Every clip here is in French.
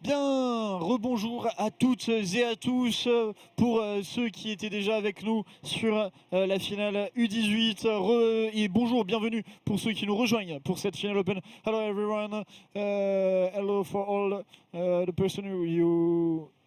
Bien, rebonjour à toutes et à tous pour ceux qui étaient déjà avec nous sur la finale U18 et bonjour, bienvenue pour ceux qui nous rejoignent pour cette finale Open. Hello everyone, hello for all the person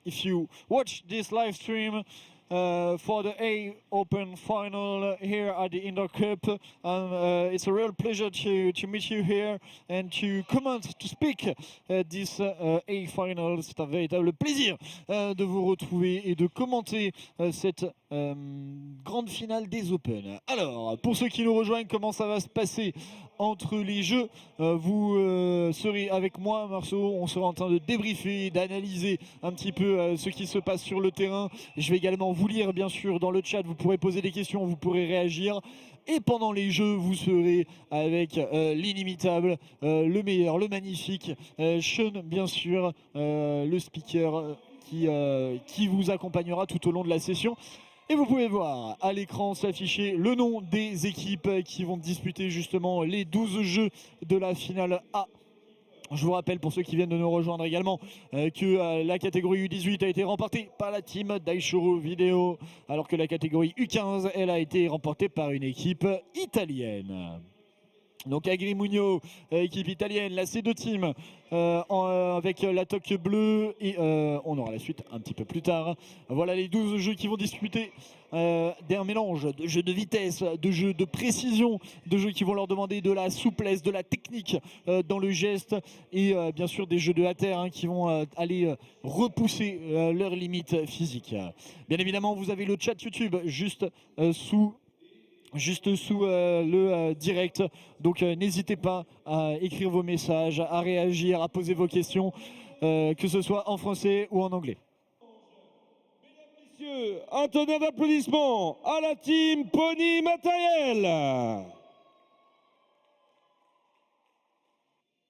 if you watch this live stream. For the A Open final here at the Indoor Cup. It's a real pleasure to meet you here and to comment, to speak this A final. C'est un véritable plaisir de vous retrouver et de commenter cette grande finale des Open. Alors, pour ceux qui nous rejoignent, comment ça va se passer entre les jeux? Vous serez avec moi, Marceau, on sera en train de débriefer, d'analyser un petit peu ce qui se passe sur le terrain. Je vais également vous lire bien sûr dans le chat, vous pourrez poser des questions, vous pourrez réagir. Et pendant les jeux, vous serez avec l'inimitable, le meilleur, le magnifique, Sean bien sûr, le speaker qui vous accompagnera tout au long de la session. Et vous pouvez voir à l'écran s'afficher le nom des équipes qui vont disputer justement les 12 jeux de la finale A. Je vous rappelle pour ceux qui viennent de nous rejoindre également que la catégorie U18 a été remportée par la team Daishoro Video, alors que la catégorie U15 elle a été remportée par une équipe italienne. Donc Agrimugno, équipe italienne, la C2 Team avec la toque bleue et on aura la suite un petit peu plus tard. Voilà les 12 jeux qui vont disputer d'un mélange de jeux de vitesse, de jeux de précision, de jeux qui vont leur demander de la souplesse, de la technique dans le geste et bien sûr des jeux de à terre qui vont aller repousser leurs limites physiques. Bien évidemment, vous avez le chat YouTube juste sous le direct. Donc n'hésitez pas à écrire vos messages, à réagir, à poser vos questions, que ce soit en français ou en anglais. Mesdames, Messieurs, un tonnerre d'applaudissements à la team Pony Matériel.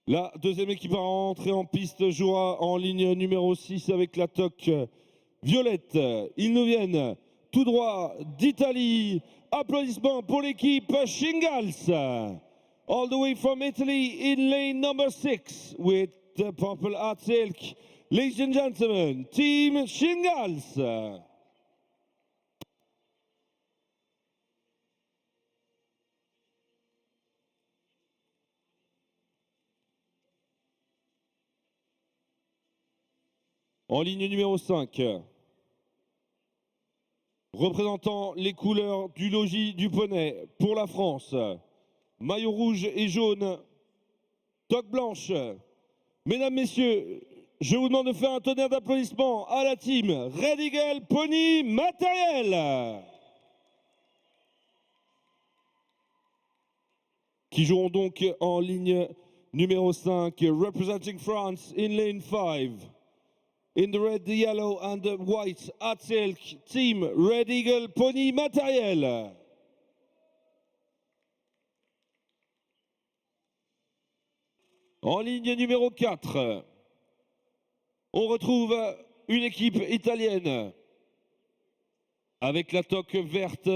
La deuxième équipe va rentrer en piste jouera en ligne numéro 6 avec la toque violette. Ils nous viennent tout droit d'Italie. Applaudissements pour l'équipe Shingals. All the way from Italy in lane number 6 with the purple art silk. Ladies and gentlemen, Team Shingals. En ligne numéro 5. Représentant les couleurs du logis du poney pour la France. Maillot rouge et jaune, toque blanche. Mesdames, Messieurs, je vous demande de faire un tonnerre d'applaudissements à la team Red Eagle Pony Matériel. Qui joueront donc en ligne numéro 5, representing France in lane 5. In the red, the yellow and the white at silk, team Red Eagle Pony Matériel. En ligne numéro 4, on retrouve une équipe italienne avec la toque verte.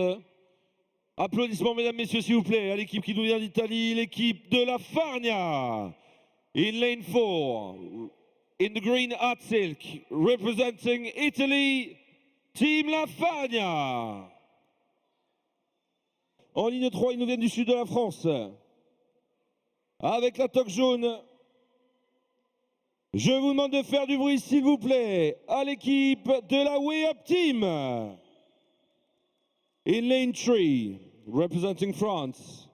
Applaudissements, mesdames, messieurs, s'il vous plaît, à l'équipe qui nous vient d'Italie, l'équipe de la Farnia. In lane 4, in the green at silk, representing Italy, Team La Farnia. En ligne 3, ils nous viennent du sud de la France. Avec la toque jaune, je vous demande de faire du bruit, s'il vous plaît, à l'équipe de la Way Up Team. In lane 3, representing France,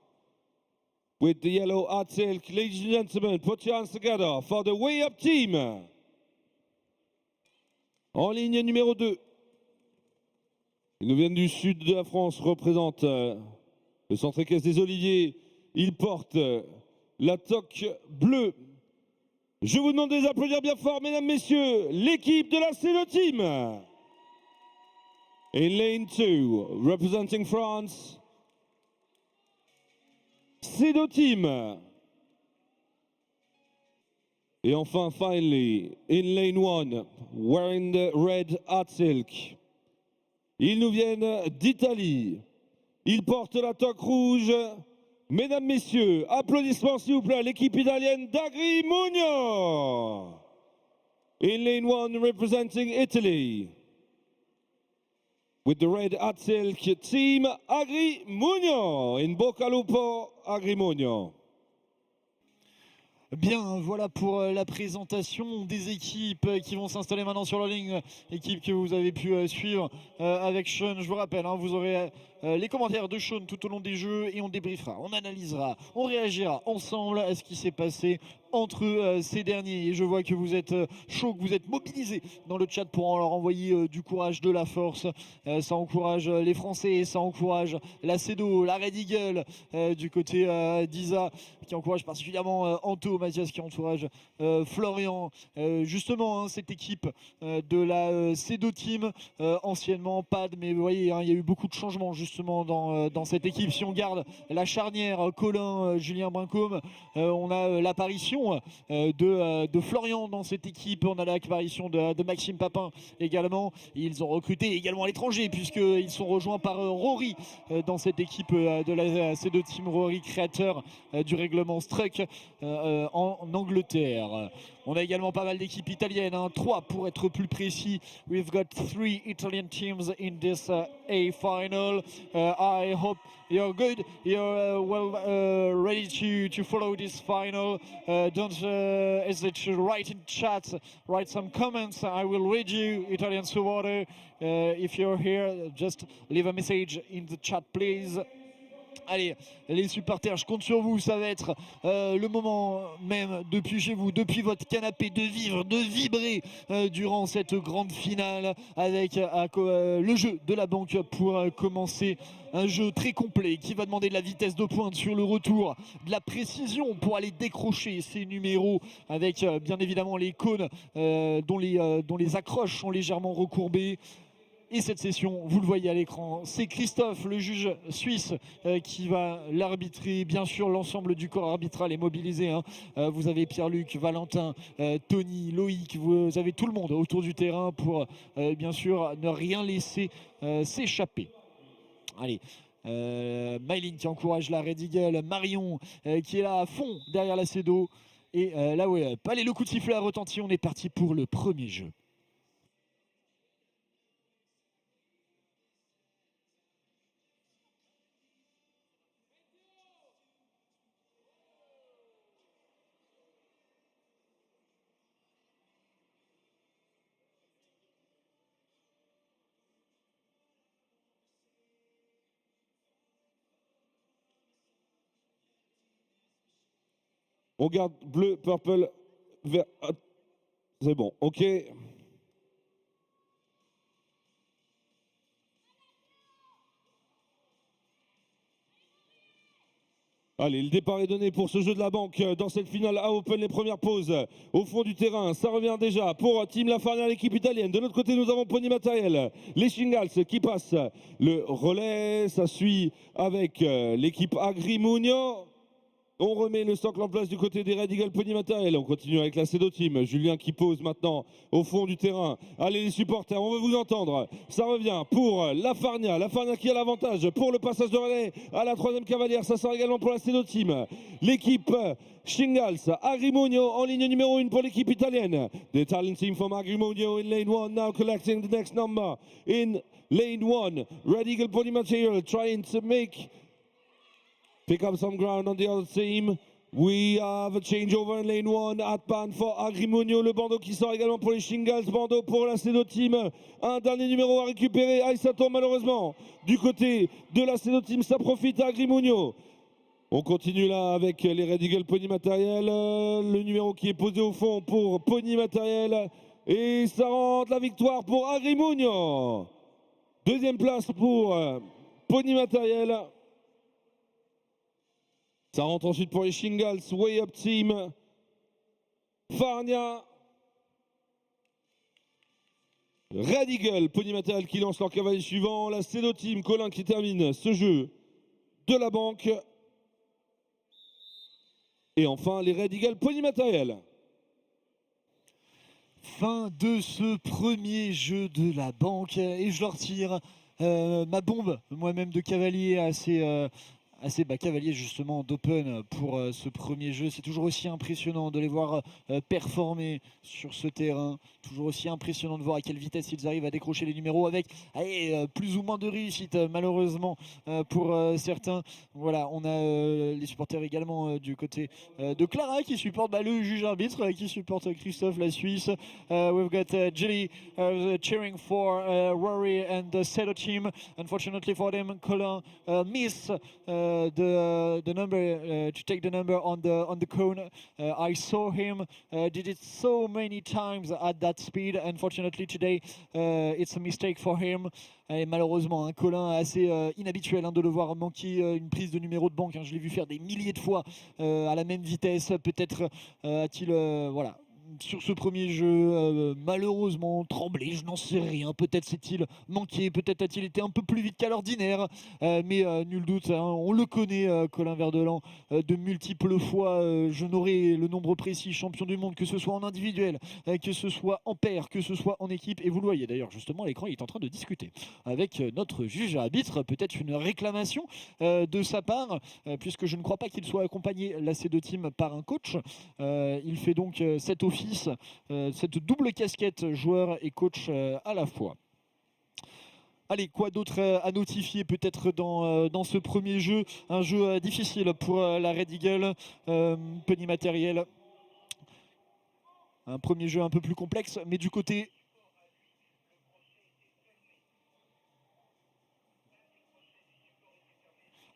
with the yellow art silk, ladies and gentlemen, put your hands together for the Way Up Team. En ligne numéro 2, ils nous viennent du sud de la France, représentent le centre équestre des Oliviers. Ils portent la toque bleue. Je vous demande de les applaudir bien fort, mesdames, messieurs, l'équipe de la C2 Team. In lane 2, representing France, C2 Team. Et enfin, finally, in lane 1, wearing the red hat silk. Ils nous viennent d'Italie. Ils portent la toque rouge. Mesdames, Messieurs, applaudissements s'il vous plaît à l'équipe italienne d'Agrimugno. In lane 1, representing Italy, with the red Atsilk team, Agrimonio. In bocca al lupo, Agrimonio. Bien, voilà pour la présentation des équipes qui vont s'installer maintenant sur la ligne. Équipe que vous avez pu suivre avec Sean. Je vous rappelle, hein, vous aurez les commentaires de Sean tout au long des jeux et on débriefera, on analysera, on réagira ensemble à ce qui s'est passé entre ces derniers. Et je vois que vous êtes chaud, que vous êtes mobilisés dans le chat pour leur envoyer du courage, de la force. Ça encourage les Français, ça encourage la CEDO, la Red Eagle du côté d'Isa, qui encourage particulièrement Anto, Mathias qui encourage Florian. Justement, hein, cette équipe de la CEDO Team, anciennement PAD, mais vous voyez, hein, il y a eu beaucoup de changements justement dans cette équipe. Si on garde la charnière Colin, Julien Brincombe, on a l'apparition de Florian dans cette équipe, on a l'apparition de Maxime Papin également. Ils ont recruté également à l'étranger puisqu'ils sont rejoints par Rory dans cette équipe de la CEDO Team, Rory créateur du règlement Struck en Angleterre. On a également pas mal d'équipes italiennes, hein, 3 pour être plus précis. We've got 3 Italian teams in this A final. I hope you're good, you're ready to follow this final. Don't hesitate to write in chat, write some comments. I will read you, Italian supporter. If you're here, just leave a message in the chat, please. Allez, les supporters, je compte sur vous, ça va être le moment même depuis chez vous, depuis votre canapé, de vivre, de vibrer durant cette grande finale avec le jeu de la banque pour commencer. Un jeu très complet qui va demander de la vitesse de pointe sur le retour, de la précision pour aller décrocher ces numéros avec bien évidemment les cônes dont les accroches sont légèrement recourbées. Et cette session, vous le voyez à l'écran, c'est Christophe, le juge suisse, qui va l'arbitrer. Bien sûr, l'ensemble du corps arbitral est mobilisé, hein. Vous avez Pierre-Luc, Valentin, Tony, Loïc, vous avez tout le monde autour du terrain pour, bien sûr, ne rien laisser s'échapper. Allez. Maïline qui encourage la Red Eagle, Marion qui est là à fond derrière la CEDO. Et là, ouais, allez, le coup de sifflet a retenti, on est parti pour le premier jeu. On garde bleu, purple, vert. C'est bon, ok. Allez, le départ est donné pour ce jeu de la banque dans cette finale à Open. Les premières pauses au fond du terrain. Ça revient déjà pour Team Lafarnia, l'équipe italienne. De l'autre côté, nous avons Pony Matériel. Les Shingals qui passent le relais. Ça suit avec l'équipe Agrimonio. On remet le socle en place du côté des Red Eagle Pony Matériel. On continue avec la CEDO Team. Julien qui pose maintenant au fond du terrain. Allez les supporters, on veut vous entendre. Ça revient pour Lafarnia. Lafarnia qui a l'avantage pour le passage de relais à la 3e cavalière. Ça sort également pour la CEDO Team. L'équipe Shingals, Agrimonio en ligne numéro 1 pour l'équipe italienne. The Italian team from Agrimonio in lane 1 now collecting the next number. In lane 1, Red Eagle Pony Material trying to pick up some ground on the other team. We have a changeover in lane 1 at pan for Agrimonio. Le bandeau qui sort également pour les Shingals. Bandeau pour la CEDO Team. Un dernier numéro à récupérer. Aïe, ça tombe malheureusement. Du côté de la CEDO Team, ça profite à Agrimonio. On continue là avec les Red Eagle Pony Matériel. Le numéro qui est posé au fond pour Pony Matériel. Et ça rentre la victoire pour Agrimonio. Deuxième place pour Pony Matériel. Ça rentre ensuite pour les Shingals, Way Up Team, Farnia, Red Eagle, Pony Matériel qui lance leur cavalier suivant, la CEDO Team, Colin qui termine ce jeu de la banque. Et enfin les Red Eagle, Pony Matériel. Fin de ce premier jeu de la banque et je leur tire ma bombe moi-même de cavalier assez cavaliers justement d'Open pour ce premier jeu. C'est toujours aussi impressionnant de les voir performer sur ce terrain. Toujours aussi impressionnant de voir à quelle vitesse ils arrivent à décrocher les numéros avec plus ou moins de réussite malheureusement pour certains. Voilà, on a les supporters également du côté de Clara qui supporte le juge arbitre, qui supporte Christophe, la Suisse. We've got Jelly cheering for Rory and the Sedo team. Unfortunately for them, Colin missed the number to take the number on the cone. I saw him did it so many times at that speed. Unfortunately today, it's a mistake for him. Et malheureusement, Colin assez inhabituel de le voir manquer une prise de numéro de banque. Je l'ai vu faire des milliers de fois à la même vitesse. Peut-être a-t-il voilà, sur ce premier jeu, malheureusement tremblé, je n'en sais rien. Peut-être s'est-il manqué, peut-être a-t-il été un peu plus vite qu'à l'ordinaire, mais nul doute, on le connaît, Colin Verdelan, de multiples fois. Je n'aurai le nombre précis, champion du monde, que ce soit en individuel, que ce soit en paire, que ce soit en équipe. Et vous le voyez d'ailleurs, justement, à l'écran, il est en train de discuter avec notre juge arbitre, peut-être une réclamation de sa part, puisque je ne crois pas qu'il soit accompagné, là, ces deux teams, par un coach. Il fait donc cet office, cette double casquette joueur et coach à la fois. Allez, quoi d'autre à notifier peut-être dans ce premier jeu? Un jeu difficile pour la Red Eagle, Pony Matériel. Un premier jeu un peu plus complexe, mais du côté...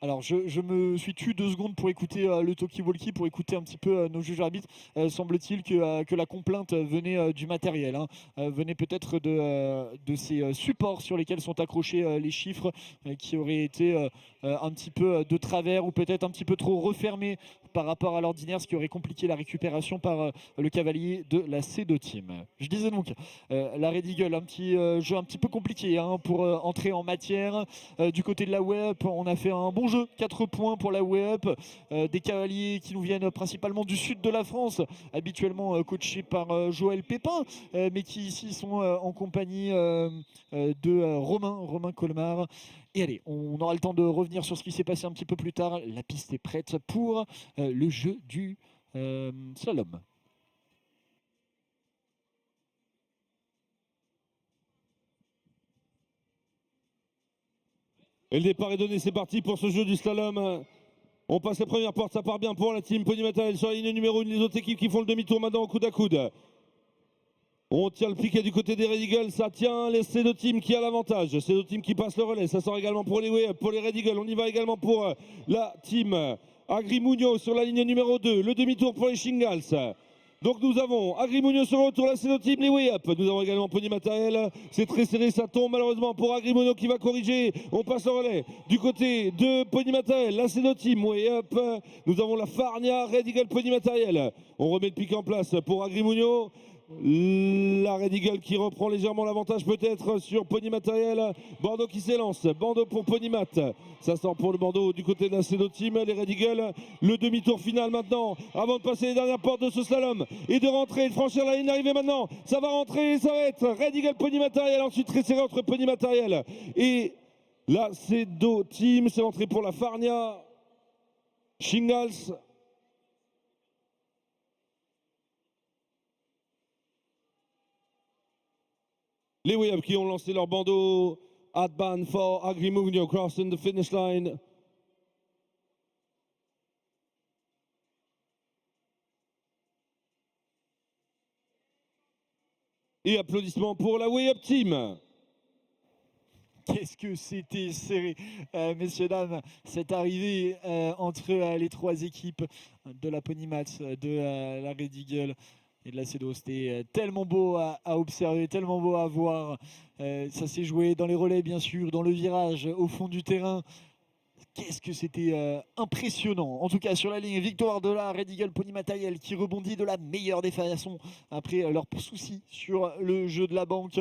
Alors je me suis tué 2 secondes pour écouter le talkie-walkie, pour écouter un petit peu nos juges arbitres. Semble-t-il que la complainte venait du matériel, venait peut-être de ces supports sur lesquels sont accrochés les chiffres, qui auraient été un petit peu de travers ou peut-être un petit peu trop refermés par rapport à l'ordinaire, ce qui aurait compliqué la récupération par le cavalier de la C2 Team. Je disais donc, la Red Eagle, un petit jeu un petit peu compliqué pour entrer en matière. Du côté de la WEP, on a fait un bon jeu, 4 points pour la WEP, des cavaliers qui nous viennent principalement du sud de la France, habituellement coachés par Joël Pépin, mais qui ici sont en compagnie de Romain Colmar. Et allez, on aura le temps de revenir sur ce qui s'est passé un petit peu plus tard. La piste est prête pour le jeu du slalom. Et le départ est donné, c'est parti pour ce jeu du slalom. On passe la première porte, ça part bien pour la team Pony Matériel sur la ligne numéro 1, les autres équipes qui font le demi-tour maintenant au coude à coude. On tient le piquet du côté des Red Eagles, ça tient les C2 Team qui a l'avantage. C2 Team qui passe le relais, ça sort également pour les Red Eagles. On y va également pour la team Agrimuño sur la ligne numéro 2, le demi-tour pour les Shingals. Donc nous avons Agrimuño sur le retour, la C2 Team, les Way Up. Nous avons également Pony Matériel. C'est très serré, ça tombe malheureusement pour Agrimuño qui va corriger. On passe le relais du côté de Pony Matériel, la C2 Team, Way Up. Nous avons la Farnia, Red Eagle, Pony Matériel. On remet le piquet en place pour Agrimuño. La Red Eagle qui reprend légèrement l'avantage peut-être sur Pony Matériel. Bandeau qui s'élance, bandeau pour Pony Mat. Ça sort pour le bandeau du côté de la C2 Team, les Red Eagle. Le demi-tour final maintenant, avant de passer les dernières portes de ce slalom et de rentrer, de franchir la ligne d'arrivée maintenant. Ça va rentrer, ça va être Red Eagle, Pony Matériel. Ensuite très serré entre Pony Matériel et la C2 Team. C'est l'entrée pour la Farnia. Shingals. Les Way Up qui ont lancé leur bandeau. Adban for Agrimuño crossing the finish line. Et applaudissements pour la Way Up Team. Qu'est-ce que c'était serré, messieurs, dames, cette arrivée entre les 3 équipes de la Pony Mat, de la Red Eagle et de la C2. C'était tellement beau à observer, tellement beau à voir. Ça s'est joué dans les relais, bien sûr, dans le virage, au fond du terrain. Qu'est-ce que c'était impressionnant. En tout cas, sur la ligne, victoire de la Red Eagle Pony Matériel qui rebondit de la meilleure des façons après leur souci sur le jeu de la banque.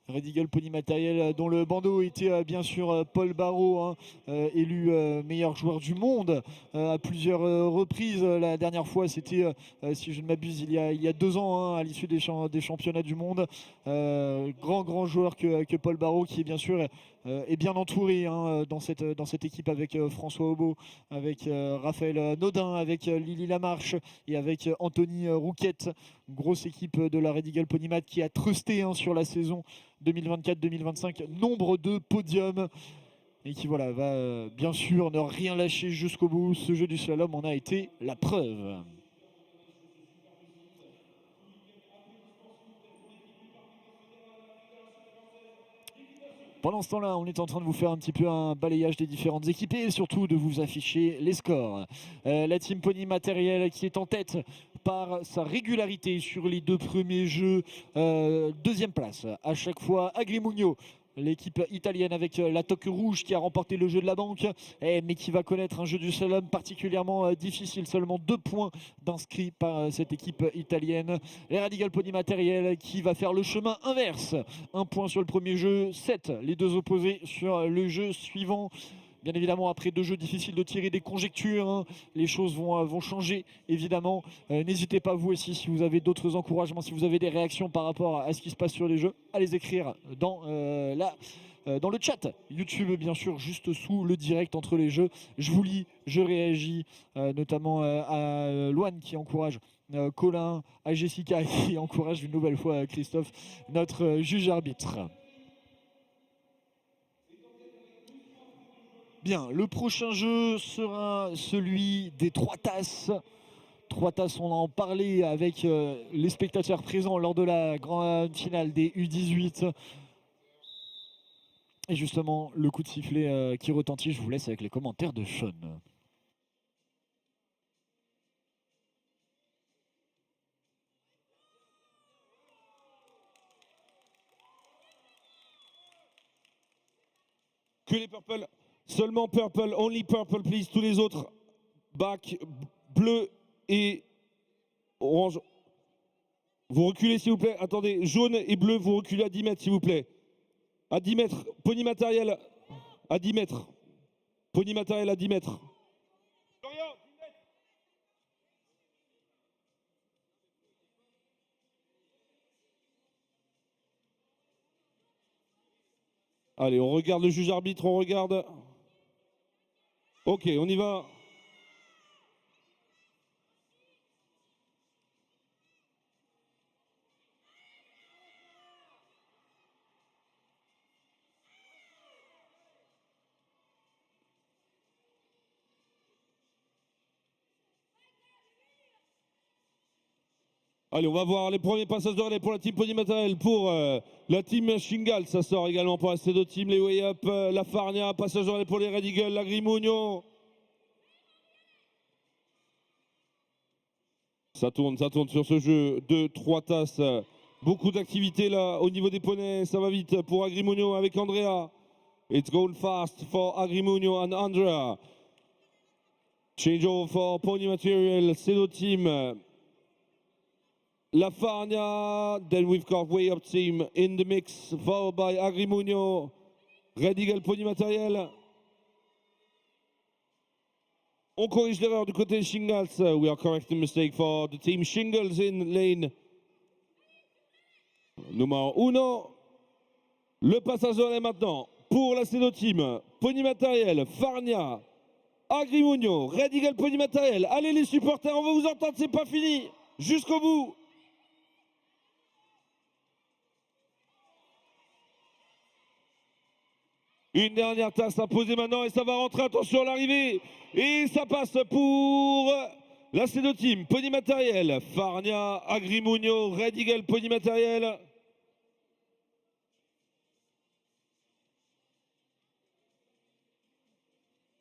Red Eagle Pony Matériel dont le bandeau était bien sûr Paul Barrault, élu meilleur joueur du monde à plusieurs reprises. La dernière fois c'était, si je ne m'abuse, il y a 2 ans, à l'issue des championnats du monde. Grand joueur que Paul Barrault, qui est bien sûr est bien entouré hein, dans cette équipe avec François Aubeau, avec Raphaël Nodin, avec Lily Lamarche et avec Anthony Rouquette. Une grosse équipe de la Red Eagle Ponymat qui a trusté hein, sur la saison 2024-2025. Nombre de podiums et qui voilà, va bien sûr ne rien lâcher jusqu'au bout. Ce jeu du slalom en a été la preuve. Pendant ce temps-là, on est en train de vous faire un petit peu un balayage des différentes équipes et surtout de vous afficher les scores. La Team Pony Matériel qui est en tête par sa régularité sur les 2 premiers jeux. Deuxième place, à chaque fois, Agrimugno. L'équipe italienne avec la toque rouge qui a remporté le jeu de la banque, mais qui va connaître un jeu du slalom particulièrement difficile. Seulement 2 points d'inscrits par cette équipe italienne. Les Radical Pony Matériel qui va faire le chemin inverse. 1 point sur le premier jeu, 7 les deux opposés sur le jeu suivant. Bien évidemment, après 2 jeux difficiles de tirer des conjectures, hein, les choses vont changer, évidemment. N'hésitez pas, vous aussi, si vous avez d'autres encouragements, si vous avez des réactions par rapport à ce qui se passe sur les jeux, à les écrire dans le chat YouTube, bien sûr, juste sous le direct entre les jeux. Je vous lis, je réagis, notamment à Loane qui encourage Colin, à Jessica qui encourage une nouvelle fois Christophe, notre juge arbitre. Bien, le prochain jeu sera celui des 3 tasses. 3 tasses, on en parlait avec les spectateurs présents lors de la grande finale des U18. Et justement, le coup de sifflet qui retentit, je vous laisse avec les commentaires de Sean. Que les purple, seulement purple, only purple, please. Tous les autres, back, bleu et orange. Vous reculez, s'il vous plaît. Attendez, jaune et bleu, vous reculez à 10 mètres, s'il vous plaît. À 10 mètres. Pony Matériel, à 10 mètres. Pony Matériel à 10 mètres. Allez, on regarde le juge arbitre, on regarde. Ok, on y va. Allez, on va voir les premiers passages de relais pour la team Pony Matériel. Pour la team Shingal, ça sort également pour la C2 Team, les Way Up, la Farnia, passage de relais pour les Red Eagle, la Grimugno. Ça tourne sur ce jeu de 3 tasses. Beaucoup d'activité là au niveau des poneys, ça va vite pour Agrimugno avec Andrea. It's going fast for Agrimugno and Andrea. Change over for Pony Material, C2 Team. La Farnia, then we've got Way Up Team in the mix, followed by Agrimugno, Red Eagle Pony Matériel. On corrige l'erreur du côté Shingles. We are correcting mistake for the team Shingles in lane numéro 1. Le passage de relais maintenant pour la C2 Team, Pony Matériel, Farnia, Agrimugno, Red Eagle Pony Matériel. Allez les supporters, on va vous entendre, c'est pas fini. Jusqu'au bout. Une dernière tasse à poser maintenant et ça va rentrer, attention à l'arrivée. Et ça passe pour la C2 Team, Pony Matériel, Farnia, Agrimugno, Red Eagle Pony Matériel.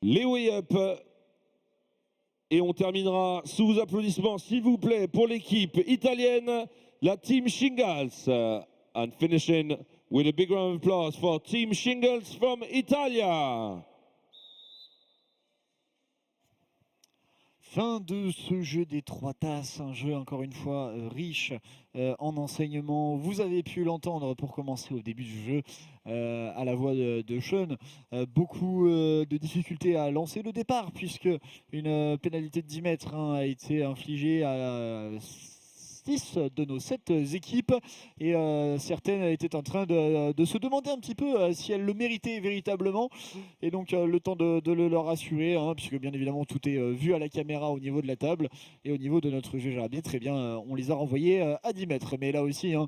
Les Way Up. Et on terminera sous vos applaudissements, s'il vous plaît, pour l'équipe italienne, la Team Shingles. And finishing with a big round of applause for Team Shingles from Italia. Fin de ce jeu des 3 tasses, un jeu encore une fois riche en enseignements. Vous avez pu l'entendre pour commencer au début du jeu à la voix de Sean. Beaucoup de difficultés à lancer le départ puisque une pénalité de 10 mètres a été infligée à 6 de nos 7 équipes et certaines étaient en train de se demander un petit peu si elles le méritaient véritablement et donc le temps de le leur assurer hein, puisque bien évidemment tout est vu à la caméra au niveau de la table et au niveau de notre juge arbitre, eh bien, on les a renvoyés à 10 mètres. Mais là aussi, hein,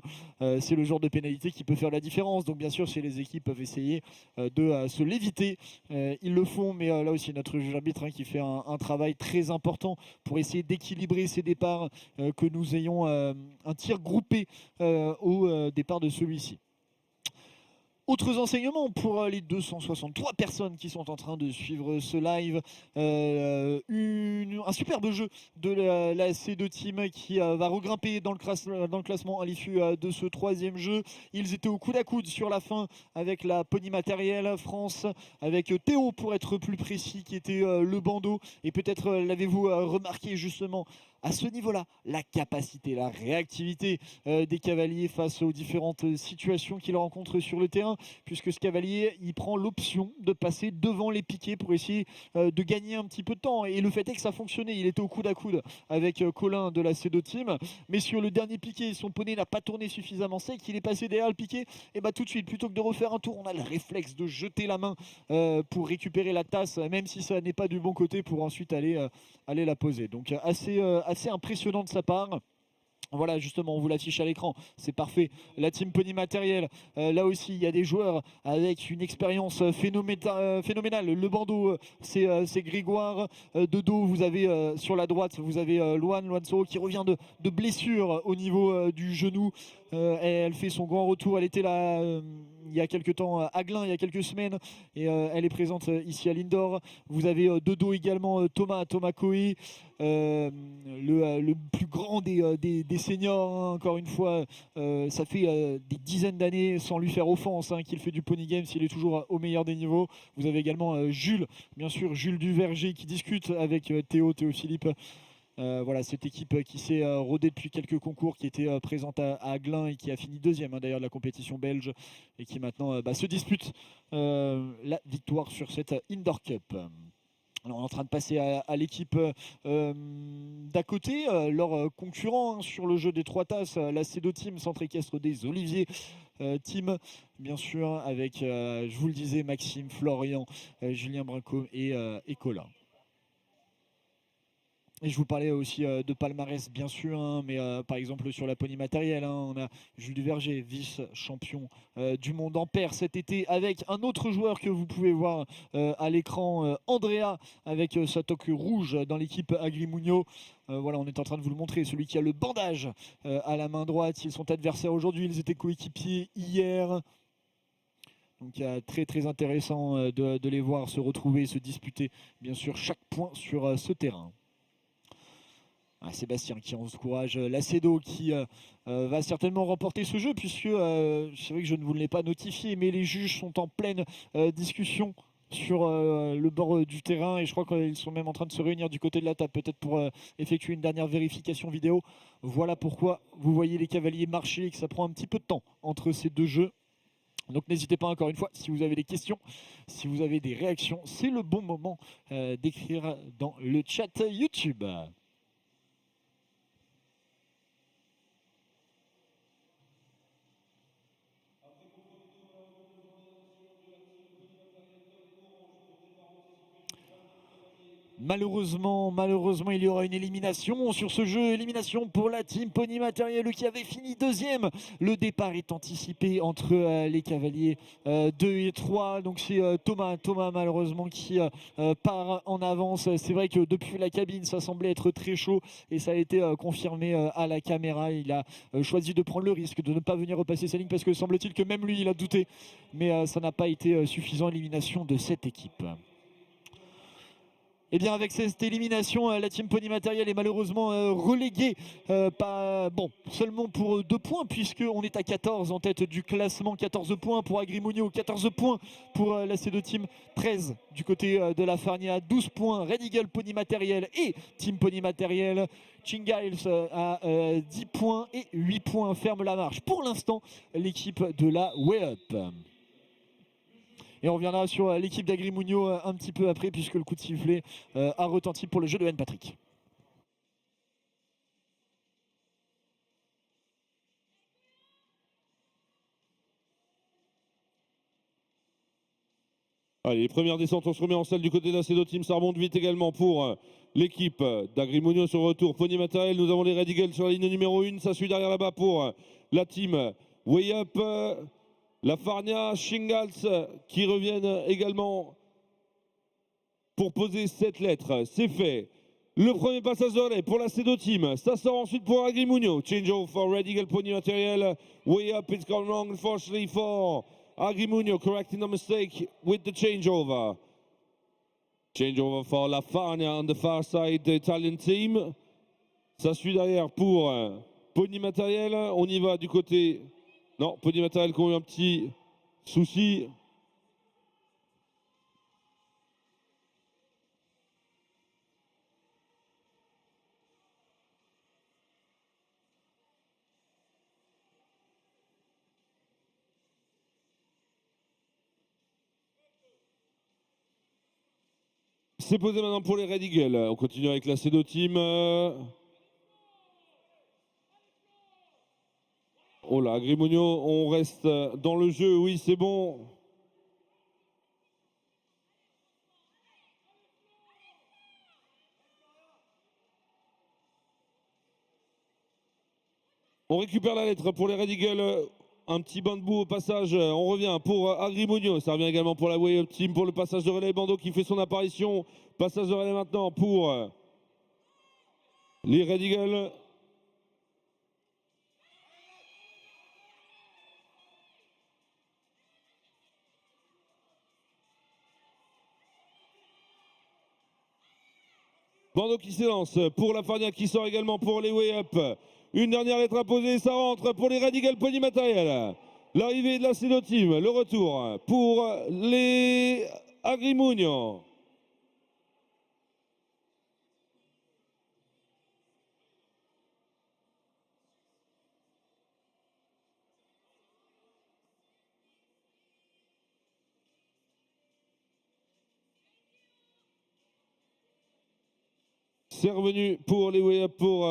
c'est le genre de pénalité qui peut faire la différence. Donc bien sûr, si les équipes peuvent essayer de se l'éviter, ils le font. Mais là aussi, notre juge arbitre hein, qui fait un travail très important pour essayer d'équilibrer ces départs, que nous ayons un tir groupé au départ de celui-ci. Autres enseignements pour les 263 personnes qui sont en train de suivre ce live. Un superbe jeu de la C2 Team qui va regrimper dans le classement à l'issue de ce troisième jeu. Ils étaient au coude à coude sur la fin avec la Pony Matériel France, avec Théo pour être plus précis qui était le bandeau. Et peut-être l'avez-vous remarqué justement à ce niveau-là, la capacité, la réactivité des cavaliers face aux différentes situations qu'ils rencontrent sur le terrain, puisque ce cavalier, il prend l'option de passer devant les piquets pour essayer de gagner un petit peu de temps. Et le fait est que ça fonctionnait, il était au coude à coude avec Colin de la C2 Team, mais sur le dernier piquet, son poney n'a pas tourné suffisamment sec, il est passé derrière le piquet, et bah tout de suite, plutôt que de refaire un tour, on a le réflexe de jeter la main pour récupérer la tasse, même si ça n'est pas du bon côté, pour ensuite aller la poser. Donc assez impressionnant de sa part. Voilà, justement, on vous l'affiche à l'écran, c'est parfait. La team Pony Matériel, là aussi, il y a des joueurs avec une expérience phénoménale. Le bandeau, c'est Grégoire. De dos, vous avez sur la droite, vous avez Loane Soro qui revient de blessure au niveau du genou. Elle fait son grand retour, elle était là il y a quelques temps à Glun, il y a quelques semaines, et elle est présente ici à Lindor. Vous avez de dos également Thomas Coé, le plus grand des seniors, hein, encore une fois. Ça fait des dizaines d'années, sans lui faire offense, hein, qu'il fait du Pony Games, il est toujours au meilleur des niveaux. Vous avez également Jules, bien sûr, Jules Duverger qui discute avec Théo Philippe. Voilà, cette équipe qui s'est rodée depuis quelques concours, qui était présente à Glun et qui a fini deuxième hein, d'ailleurs de la compétition belge et qui maintenant se dispute la victoire sur cette Indoor Cup. Alors on est en train de passer à l'équipe d'à côté, leur concurrent hein, sur le jeu des trois tasses, la C2 Team, centre équestre des Oliviers Team, bien sûr, avec, je vous le disais, Maxime, Florian, Julien Brinco et Colin. Et je vous parlais aussi de palmarès, bien sûr, hein, mais par exemple sur la Pony Matériel, hein, on a Jules Duverger, vice-champion du monde en paire cet été, avec un autre joueur que vous pouvez voir à l'écran, Andrea, avec sa toque rouge dans l'équipe Agrimugno. Voilà, on est en train de vous le montrer, celui qui a le bandage à la main droite. Ils sont adversaires aujourd'hui, ils étaient coéquipiers hier. Donc très très intéressant de les voir se retrouver, se disputer, bien sûr, chaque point sur ce terrain. Sébastien qui encourage l'Acedo qui va certainement remporter ce jeu, puisque c'est vrai que je ne vous l'ai pas notifié, mais les juges sont en pleine discussion sur le bord du terrain et je crois qu'ils sont même en train de se réunir du côté de la table, peut-être pour effectuer une dernière vérification vidéo. Voilà pourquoi vous voyez les cavaliers marcher et que ça prend un petit peu de temps entre ces deux jeux. Donc n'hésitez pas encore une fois, si vous avez des questions, si vous avez des réactions, c'est le bon moment d'écrire dans le chat YouTube. Malheureusement, il y aura une élimination sur ce jeu. Élimination pour la team Pony Matériel qui avait fini deuxième. Le départ est anticipé entre les cavaliers 2 et 3. Donc c'est Thomas malheureusement qui part en avance. C'est vrai que depuis la cabine, ça semblait être très chaud et ça a été confirmé à la caméra. Il a choisi de prendre le risque de ne pas venir repasser sa ligne parce que semble-t-il que même lui, il a douté. Mais ça n'a pas été suffisant. Élimination de cette équipe. Et bien avec cette élimination, la team Pony Matériel est malheureusement reléguée, seulement pour 2 points, puisqu'on est à 14 en tête du classement, 14 points pour Agrimugno, 14 points pour la C2 Team, 13 du côté de la Farnia, 12 points Red Eagle Pony Matériel et Team Pony Matériel. Chingiles à 10 points et 8 points ferme la marche. Pour l'instant, l'équipe de la Way Up. Et on reviendra sur l'équipe d'Agrimugno un petit peu après, puisque le coup de sifflet a retenti pour le jeu de N. Patrick. Allez, les premières descentes, on se remet en selle du côté de la CEDO Team. Ça remonte vite également pour l'équipe d'Agrimonio sur le retour. Pony Matériel, nous avons les Red Eagles sur la ligne numéro 1. Ça suit derrière là-bas pour la team Way Up. La Farnia, Shingals qui reviennent également pour poser cette lettre. C'est fait. Le premier passage de relais pour la CEDO Team. Ça sort ensuite pour Agrimonio. Change over for Red Eagle Pony Material. Way Up, it's gone wrong unfortunately for Agrimonio, correcting the mistake with the changeover. Changeover for La Farnia on the far side, the Italian team. Ça suit derrière pour Pony Material. On y va du côté... Non, Pony Material qui ont eu un petit souci. C'est posé maintenant pour les Red Eagles. On continue avec la CEDO Team. Oh là, Agrimonio, on reste dans le jeu. Oui, c'est bon. On récupère la lettre pour les Red Eagles. Un petit bain de boue au passage. On revient pour Agrimonio. Ça revient également pour la Way Up Team pour le passage de relais. Bando qui fait son apparition. Passage de relais maintenant pour les Red Eagles. Bando qui s'élance pour la Farnia qui sort également pour les Way Up. Une dernière lettre à poser, ça rentre pour les Red Eagle Pony Material. L'arrivée de la CEDO Team, le retour pour les Agrimonio. C'est revenu pour les Way Up pour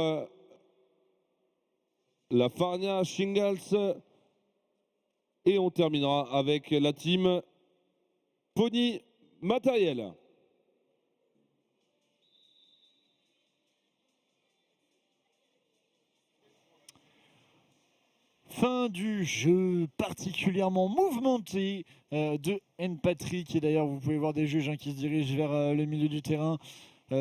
la Farnia Shingals. Et on terminera avec la team Pony Matériel. Fin du jeu particulièrement mouvementé de N. Patrick. Et d'ailleurs, vous pouvez voir des juges qui se dirigent vers le milieu du terrain.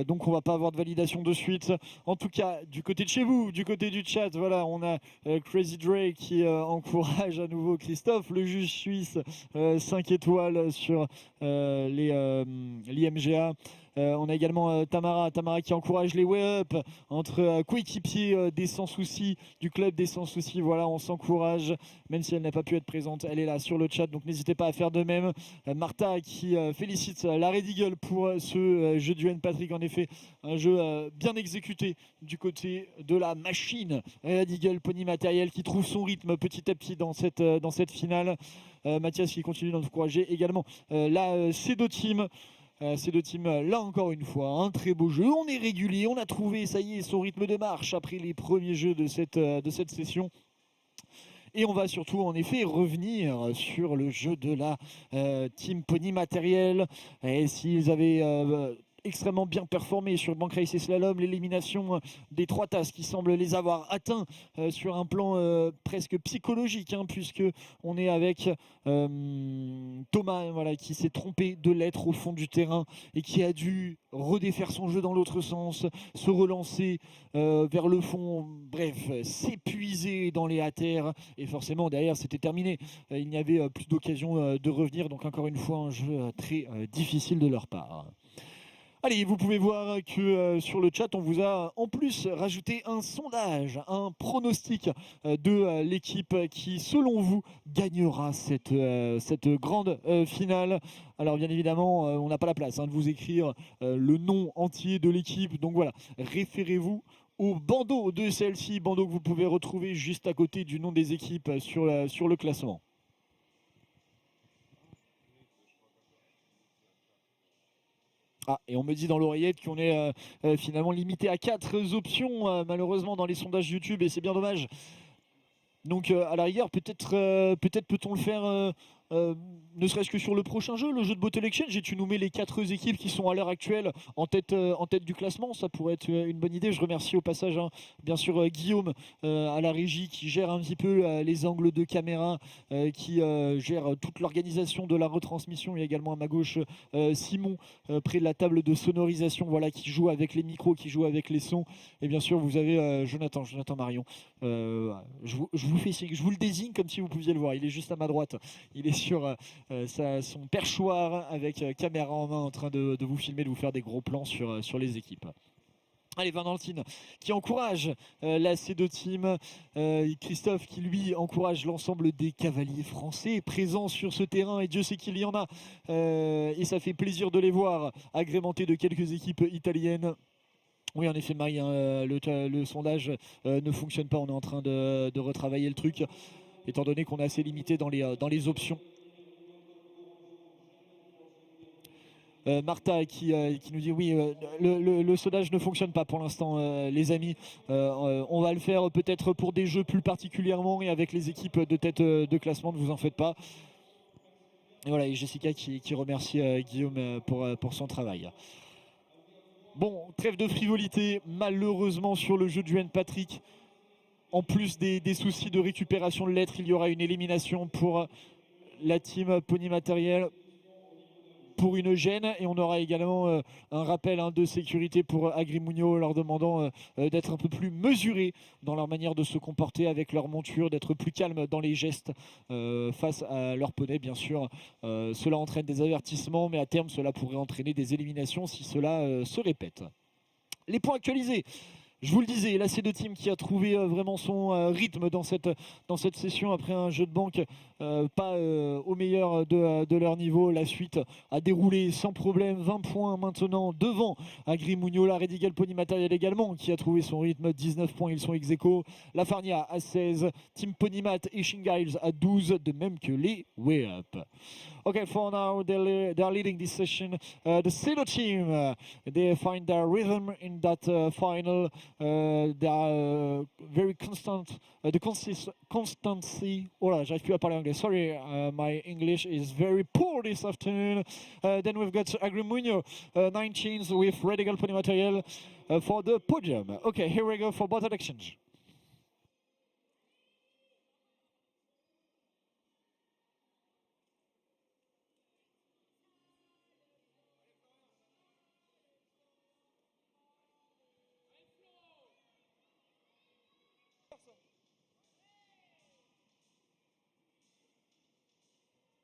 Donc on va pas avoir de validation de suite. En tout cas, du côté de chez vous, du côté du chat, voilà, on a Crazy Dre qui encourage à nouveau Christophe, le juge suisse, 5 étoiles sur l'IMGA. On a également Tamara qui encourage les way up entre coéquipiers des sans soucis du club des sans soucis. Voilà, on s'encourage, même si elle n'a pas pu être présente, elle est là sur le chat, donc n'hésitez pas à faire de même. Martha qui félicite la Red Eagle pour ce jeu du N. Patrick, en effet, un jeu bien exécuté du côté de la machine Red Eagle Pony Matériel qui trouve son rythme petit à petit dans cette finale. Mathias qui continue d'encourager également la CEDO Team. Ces deux teams, là encore une fois, un très beau jeu. On est régulier, on a trouvé, ça y est, son rythme de marche après les premiers jeux de cette session. Et on va surtout, en effet, revenir sur le jeu de la team Pony Matériel. Et s'ils avaient extrêmement bien performé sur Bank Race et Slalom, l'élimination des 3 tasses qui semblent les avoir atteints sur un plan presque psychologique, puisque on est avec Thomas, voilà, qui s'est trompé de lettre au fond du terrain et qui a dû redéfaire son jeu dans l'autre sens, se relancer vers le fond, bref, s'épuiser dans les haltères, et forcément derrière c'était terminé. Il n'y avait plus d'occasion de revenir, donc encore une fois un jeu très difficile de leur part. Allez, vous pouvez voir que sur le chat, on vous a en plus rajouté un sondage, un pronostic de l'équipe qui, selon vous, gagnera cette grande finale. Alors bien évidemment, on n'a pas la place de vous écrire le nom entier de l'équipe. Donc voilà, référez-vous au bandeau de celle-ci, bandeau que vous pouvez retrouver juste à côté du nom des équipes sur le classement. Ah, et on me dit dans l'oreillette qu'on est finalement limité à 4 options, malheureusement, dans les sondages YouTube, et c'est bien dommage. Donc, à la rigueur, peut-être peut-on le faire ne serait-ce que sur le prochain jeu, le jeu de Bottle Exchange, et tu nous mets les 4 équipes qui sont à l'heure actuelle en tête du classement. Ça pourrait être une bonne idée. Je remercie au passage, hein, bien sûr, Guillaume à la régie qui gère un petit peu les angles de caméra, qui gère toute l'organisation de la retransmission. Il y a également à ma gauche Simon près de la table de sonorisation, voilà, qui joue avec les micros, qui joue avec les sons. Et bien sûr, vous avez Jonathan Marion. Je vous fais signe, je vous le désigne comme si vous pouviez le voir. Il est juste à ma droite. Il est sur son perchoir avec caméra en main en train de vous filmer, de vous faire des gros plans sur les équipes. Allez, Valentin qui encourage la C2 Team, Christophe qui lui encourage l'ensemble des cavaliers français présents sur ce terrain, et Dieu sait qu'il y en a, et ça fait plaisir de les voir agrémentés de quelques équipes italiennes. Oui, en effet, Marie, hein, le sondage ne fonctionne pas, on est en train de retravailler le truc, étant donné qu'on est assez limité dans les options. Martha qui nous dit oui, le sondage ne fonctionne pas pour l'instant, les amis. On va le faire peut-être pour des jeux plus particulièrement et avec les équipes de tête de classement, ne vous en faites pas. Et voilà, et Jessica qui remercie Guillaume pour son travail. Bon, trêve de frivolité, malheureusement sur le jeu de Juan Patrick. En plus des soucis de récupération de lettres, il y aura une élimination pour la team Pony Matériel pour une gêne, et on aura également un rappel de sécurité pour Agrimunio, leur demandant d'être un peu plus mesurés dans leur manière de se comporter avec leur monture, d'être plus calme dans les gestes face à leur poney, bien sûr. Cela entraîne des avertissements, mais à terme cela pourrait entraîner des éliminations si cela se répète. Les points actualisés. Je vous le disais, la C2 Team qui a trouvé vraiment son rythme dans cette session après un jeu de banque pas au meilleur de leur niveau. La suite a déroulé sans problème, 20 points maintenant devant Agrimunio, la Red Eagle Pony Matériel également qui a trouvé son rythme, 19 points, ils sont ex-aequo. La Farnia à 16, Team Ponymat et Shingiles à 12, de même que les Way Up. Okay, for now they are leading this session. The C2 Team, they find their rhythm in that final. They are very constant. The constancy. Oh là, j'arrive plus à parler anglais. Sorry, my English is very poor this afternoon. Then we've got Agrimunio, 19th with Red Eagle Pony Material for the podium. Okay, here we go for Bottle Exchange.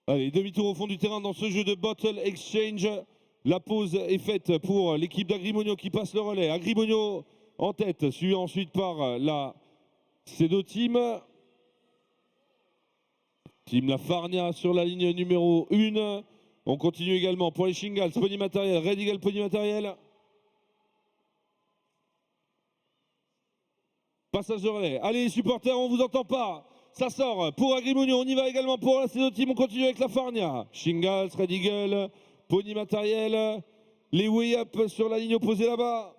Allez, demi-tour au fond du terrain dans ce jeu de Bottle Exchange. La pause est faite pour l'équipe d'Agrimunio qui passe le relais. Agrimunio en tête, suivi ensuite par la C2 Team. Team La Farnia sur la ligne numéro 1. On continue également pour les Shingals, Pony Matériel, Red Eagle Pony Matériel. Passage de relais. Allez les supporters, on ne vous entend pas. Ça sort pour Agrimunio, on y va également pour la C2 Team, on continue avec la Farnia. Shingals, Red Eagle, Pony Matériel, les Way Up sur la ligne opposée là-bas.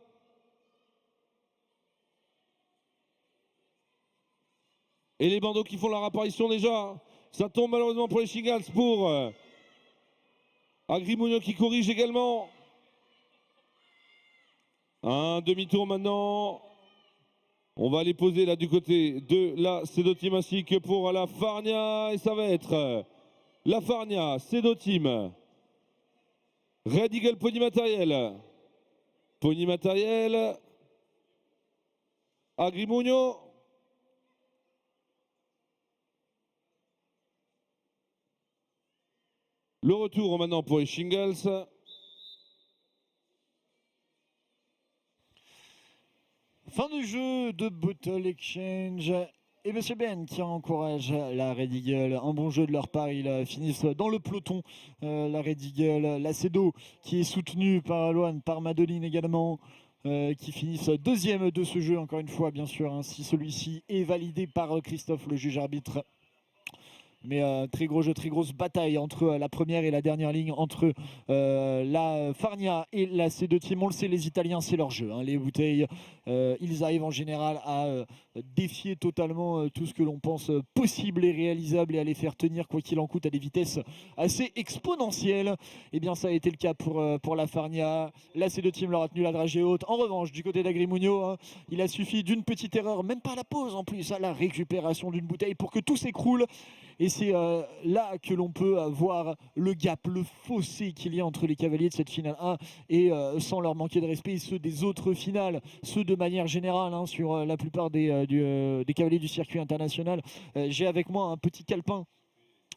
Et les bandeaux qui font leur apparition déjà. Ça tombe malheureusement pour les Shingals, pour Agrimunio qui corrige également. Un demi-tour maintenant. On va les poser là du côté de la C2 Team ainsi que pour la Farnia. Et ça va être la Farnia, C2 Team, Red Eagle Pony Matériel. Pony Matériel, Agrimunio. Le retour maintenant pour les Shingals. Fin du jeu de Bottle Exchange. Et Monsieur Ben qui encourage la Red Eagle. Un bon jeu de leur part. Ils finissent dans le peloton. La Red Eagle, la Cedo qui est soutenue par Loan, par Madeline également. Qui finissent deuxième de ce jeu, encore une fois, bien sûr, hein, si celui-ci est validé par Christophe, le juge arbitre. Mais très gros jeu, très grosse bataille entre la première et la dernière ligne, entre la Farnia et la C2 Team. On le sait, les Italiens, c'est leur jeu, hein. Les bouteilles, ils arrivent en général à défier totalement tout ce que l'on pense possible et réalisable et à les faire tenir, quoi qu'il en coûte, à des vitesses assez exponentielles. Et bien, ça a été le cas pour la Farnia. La C2 Team leur a tenu la dragée haute. En revanche, du côté d'Agrimugno, hein, il a suffi d'une petite erreur, même pas à la pause en plus, à la récupération d'une bouteille pour que tout s'écroule. Et c'est là que l'on peut voir le gap, le fossé qu'il y a entre les cavaliers de cette finale 1 et sans leur manquer de respect, ceux des autres finales, ceux de manière générale, hein, sur la plupart des cavaliers du circuit international. J'ai avec moi un petit calepin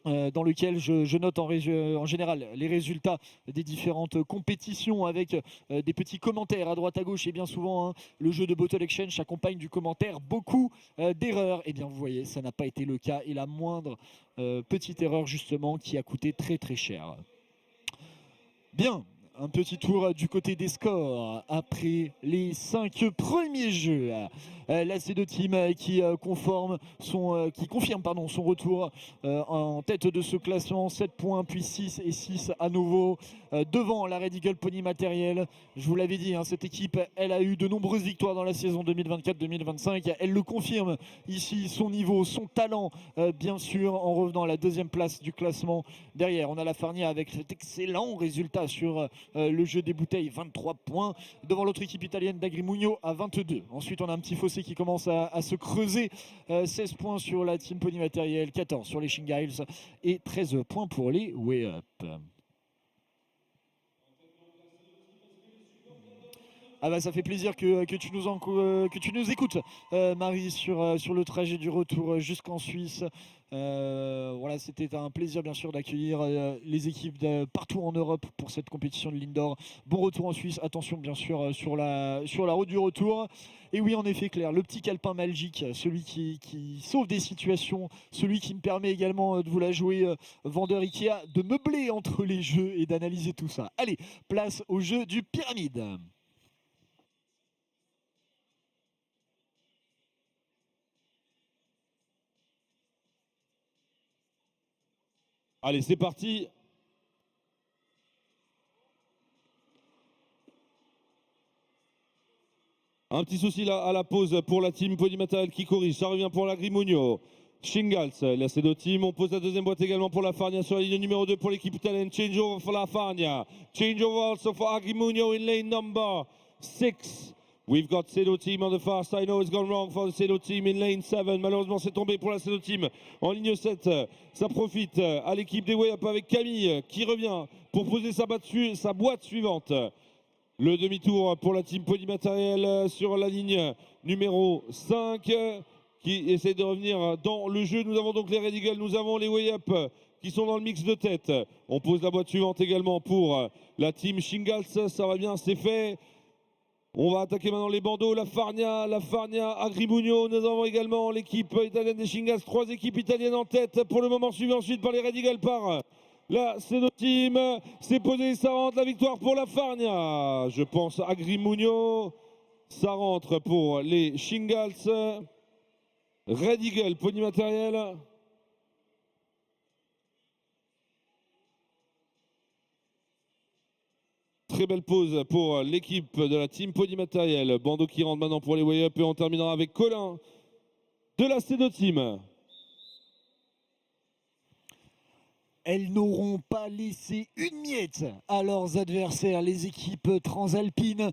dans lequel je note en général les résultats des différentes compétitions avec des petits commentaires à droite à gauche. Et bien souvent, hein, le jeu de Bottle Exchange s'accompagne du commentaire beaucoup d'erreurs. Et bien vous voyez, ça n'a pas été le cas. Et la moindre petite erreur justement qui a coûté très très cher. Bien. Un petit tour du côté des scores après les 5 premiers jeux. La C2 Team qui confirme son retour en tête de ce classement. 7 points, puis 6 et 6 à nouveau devant la Red Eagle Pony Matériel. Je vous l'avais dit, hein, cette équipe, elle a eu de nombreuses victoires dans la saison 2024-2025. Elle le confirme ici, son niveau, son talent, bien sûr, en revenant à la deuxième place du classement. Derrière, on a la Farnia avec cet excellent résultat sur le jeu des bouteilles, 23 points. Devant l'autre équipe italienne d'Agrimugno à 22. Ensuite, on a un petit fossé qui commence à se creuser. 16 points sur la Team Pony Matériel, 14 sur les Shingiles et 13 points pour les Way Up. Ah bah ça fait plaisir que tu nous écoutes, Marie, sur le trajet du retour jusqu'en Suisse. Voilà, c'était un plaisir bien sûr d'accueillir les équipes de partout en Europe pour cette compétition de l'indoor. Bon retour en Suisse, attention bien sûr sur la route du retour. Et oui, en effet, Claire, le petit calepin magique, celui qui sauve des situations, celui qui me permet également de vous la jouer, vendeur Ikea, de meubler entre les jeux et d'analyser tout ça. Allez, place au jeu du pyramide. Allez, c'est parti. Un petit souci là à la pause pour la team Pony Matériel qui corrige. Ça revient pour la Grimugno. Shingals, là c'est deux teams. On pose la deuxième boîte également pour la Farnia sur la ligne numéro 2 pour l'équipe italienne. Change over for la Farnia. Change over also for Agrimugno in lane number 6. We've got Cedo Team on the far side. No, it's gone wrong for the Cedo Team in lane 7. Malheureusement, c'est tombé pour la Cedo Team en ligne 7. Ça profite à l'équipe des Way Up avec Camille qui revient pour poser sa boîte suivante. Le demi-tour pour la Team Pony Matériel sur la ligne numéro 5 qui essaie de revenir dans le jeu. Nous avons donc les Red Eagle, nous avons les Way Up qui sont dans le mix de tête. On pose la boîte suivante également pour la Team Shingals. Ça va bien, c'est fait. On va attaquer maintenant les bandeaux, la Farnia, Agrimugno. Nous avons également l'équipe italienne des Shingals. 3 équipes italiennes en tête pour le moment, suivi ensuite par les Red Eagle par la Cedo Team. C'est posé, ça rentre, la victoire pour la Farnia. Je pense Agrimugno. Ça rentre pour les Shingals. Red Eagle, Pony Matériel. Très belle pause pour l'équipe de la Team Pony Matériel. Bandeau qui rentre maintenant pour les Way Up et on terminera avec Colin de la Cedo Team. Elles n'auront pas laissé une miette à leurs adversaires, les équipes transalpines,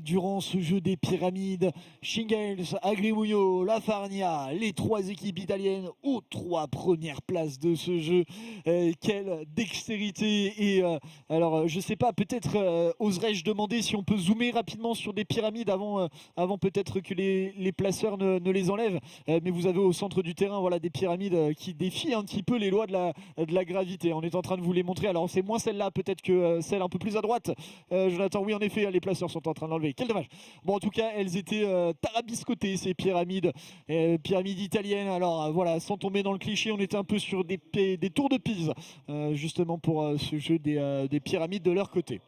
durant ce jeu des pyramides. Shingales, Agrimugno, la Farnia, les 3 équipes italiennes aux 3 premières places de ce jeu. Quelle dextérité. Et alors, je ne sais pas, peut-être oserais-je demander si on peut zoomer rapidement sur des pyramides avant peut-être que les placeurs ne les enlèvent. Mais vous avez au centre du terrain, voilà, des pyramides qui défient un petit peu les lois de la gravité. On est en train de vous les montrer. Alors c'est moins celle-là peut-être que celle un peu plus à droite. Jonathan, oui en effet, les placeurs sont en train de l'enlever. Quel dommage. Bon, en tout cas, elles étaient tarabiscotées, ces pyramides. Pyramides italiennes. Alors voilà, sans tomber dans le cliché, on était un peu sur des tours de Pise, justement pour ce jeu des pyramides de leur côté.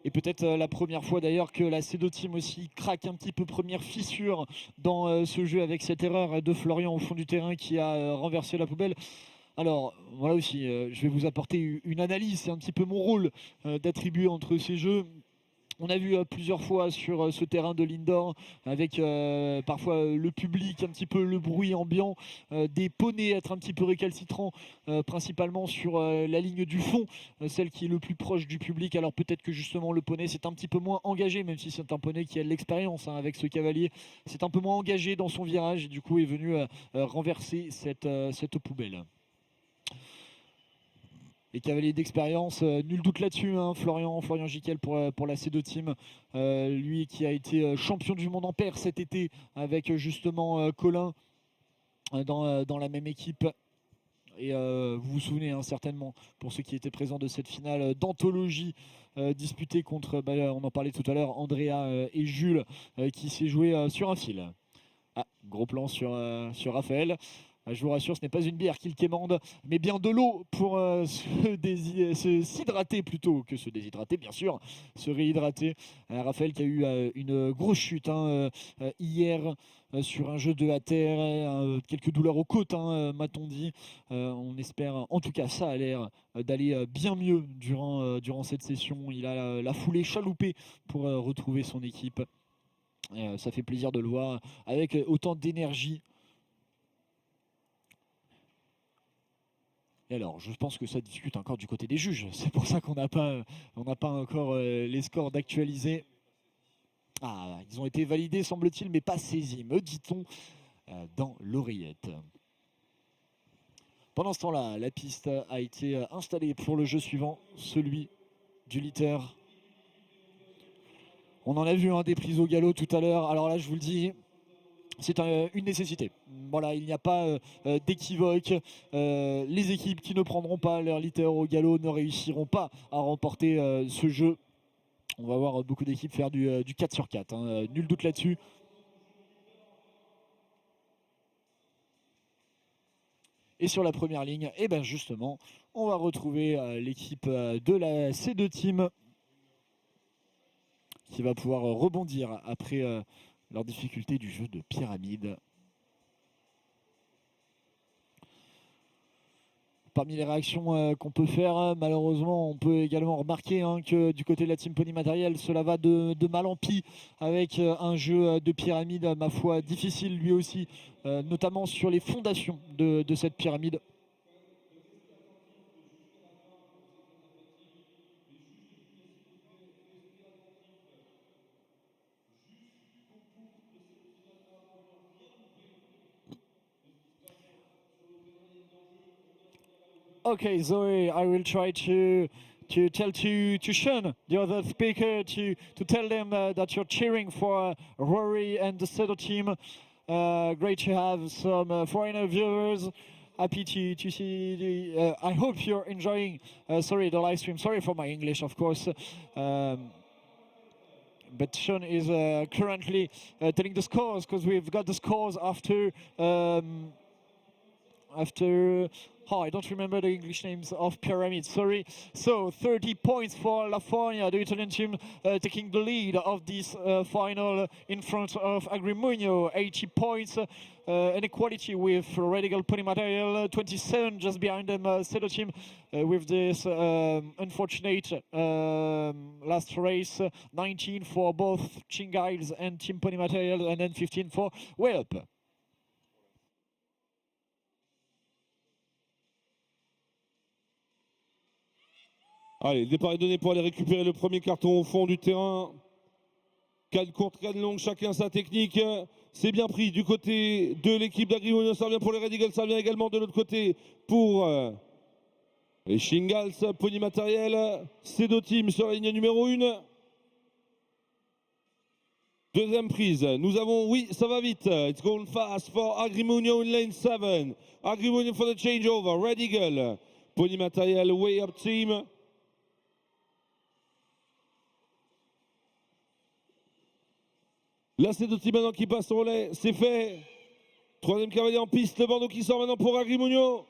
Et peut-être la première fois d'ailleurs que la C2 Team aussi craque un petit peu, première fissure dans ce jeu avec cette erreur de Florian au fond du terrain qui a renversé la poubelle. Alors voilà aussi, je vais vous apporter une analyse, c'est un petit peu mon rôle d'attribuer entre ces jeux. On a vu plusieurs fois sur ce terrain de l'indoor avec parfois le public, un petit peu le bruit ambiant, des poneys être un petit peu récalcitrants, principalement sur la ligne du fond, celle qui est le plus proche du public. Alors peut-être que justement le poney c'est un petit peu moins engagé, même si c'est un poney qui a de l'expérience avec ce cavalier. C'est un peu moins engagé dans son virage et du coup est venu renverser cette poubelle. Les cavaliers d'expérience, nul doute là-dessus, hein, Florian Jiquel pour la C2 Team, lui qui a été champion du monde en paire cet été avec justement Colin dans la même équipe. Et vous vous souvenez hein, certainement, pour ceux qui étaient présents de cette finale d'anthologie disputée contre, on en parlait tout à l'heure, Andrea et Jules, qui s'est joué sur un fil. Ah, gros plan sur Raphaël. Je vous rassure, ce n'est pas une bière qu'il quémande, mais bien de l'eau pour s'hydrater plutôt que se déshydrater, bien sûr, se réhydrater. Raphaël qui a eu une grosse chute hein, hier sur un jeu de à terre, quelques douleurs aux côtes, hein, m'a-t-on dit. On espère, en tout cas, ça a l'air d'aller bien mieux durant cette session. Il a la foulée chaloupée pour retrouver son équipe. Ça fait plaisir de le voir avec autant d'énergie. Et alors, je pense que ça discute encore du côté des juges. C'est pour ça qu'on n'a pas encore les scores d'actualiser. Ah, ils ont été validés, semble-t-il, mais pas saisis, me dit-on, dans l'oreillette. Pendant ce temps-là, la piste a été installée pour le jeu suivant, celui du litter. On en a vu des prises au galop tout à l'heure. Alors là, je vous le dis, c'est une nécessité. Voilà, il n'y a pas d'équivoque. Les équipes qui ne prendront pas leur litter au galop ne réussiront pas à remporter ce jeu. On va voir beaucoup d'équipes faire du 4 sur 4. Hein. Nul doute là-dessus. Et sur la première ligne, et ben justement, on va retrouver l'équipe de la C2 Team qui va pouvoir rebondir après leur difficulté du jeu de pyramide. Parmi les réactions qu'on peut faire, malheureusement, on peut également remarquer que du côté de la Team Pony Matériel, cela va de mal en pis avec un jeu de pyramide, ma foi, difficile lui aussi, notamment sur les fondations de cette pyramide. Okay, Zoe, I will try to tell to Sean, the other speaker, to tell them that you're cheering for Rory and the Sedo team. Great to have some foreigner viewers. Happy to see. I hope you're enjoying. Sorry, the live stream. Sorry for my English, of course. But Sean is currently telling the scores because we've got the scores after. I don't remember the English names of Pyramid, sorry. So 30 points for La Fogna, the Italian team taking the lead of this final in front of Agrimunio. 80 points, an equality with Red Eagle Pony Material, 27 just behind them, Sedo team with this unfortunate last race, 19 for both Chingiles and Team Pony Material, and then 15 for Way Up. Allez, le départ est donné pour aller récupérer le premier carton au fond du terrain. Canne courte, canne longue, chacun sa technique. C'est bien pris du côté de l'équipe d'Agrimonio. Ça vient pour les Red Eagles, ça vient également de l'autre côté pour les Shingals, Pony Matériel. Ces deux teams sur la ligne numéro 1. Deuxième prise, nous avons, oui, ça va vite. It's going fast for Agrimonio in lane 7. Agrimonio for the changeover. Red Eagle, Pony Matériel, Way Up team. Là, c'est deux teams maintenant qui passent au relais. C'est fait. Troisième cavalier en piste. Le bandeau qui sort maintenant pour Agrimonio.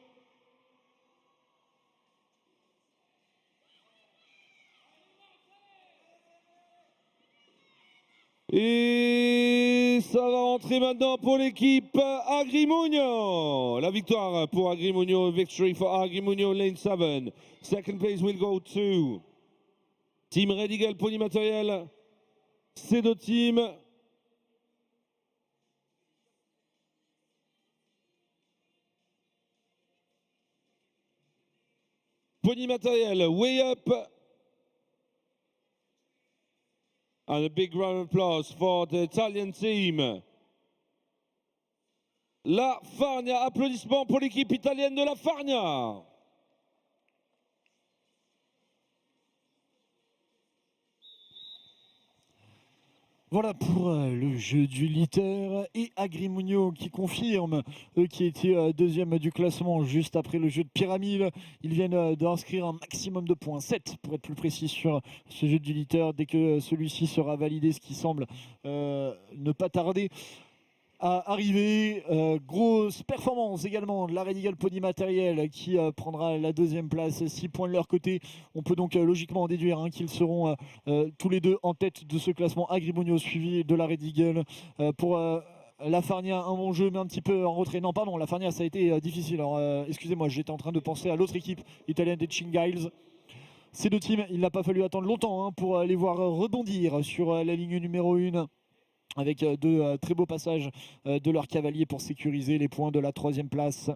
Et ça va rentrer maintenant pour l'équipe Agrimonio. La victoire pour Agrimonio, victory for Agrimonio lane 7. Second place will go to Team Red Eagle Pony Matériel. Ces deux teams. Pony Matériel, way up. And a big round of applause for the Italian team. La Farnia, applaudissements pour l'équipe italienne de la Farnia. Voilà pour le jeu du litter et Agrimonio qui confirme, eux qui étaient deuxième du classement juste après le jeu de pyramide. Ils viennent d'inscrire un maximum de points, 7 pour être plus précis sur ce jeu du litter. Dès que celui-ci sera validé, ce qui semble ne pas tarder à arriver. Grosse performance également de la Red Eagle Pony Matériel qui prendra la deuxième place, 6 points de leur côté. On peut donc logiquement en déduire qu'ils seront tous les deux en tête de ce classement. Agrimonio suivi de la Red Eagle. Pour la Farnia, un bon jeu mais un petit peu en retrait. Non pardon, la Farnia ça a été difficile. Alors excusez-moi, j'étais en train de penser à l'autre équipe italienne des Chingiles. Ces deux teams, il n'a pas fallu attendre longtemps pour les voir rebondir sur la ligne numéro 1. Avec deux très beaux passages de leurs cavaliers pour sécuriser les points de la troisième place.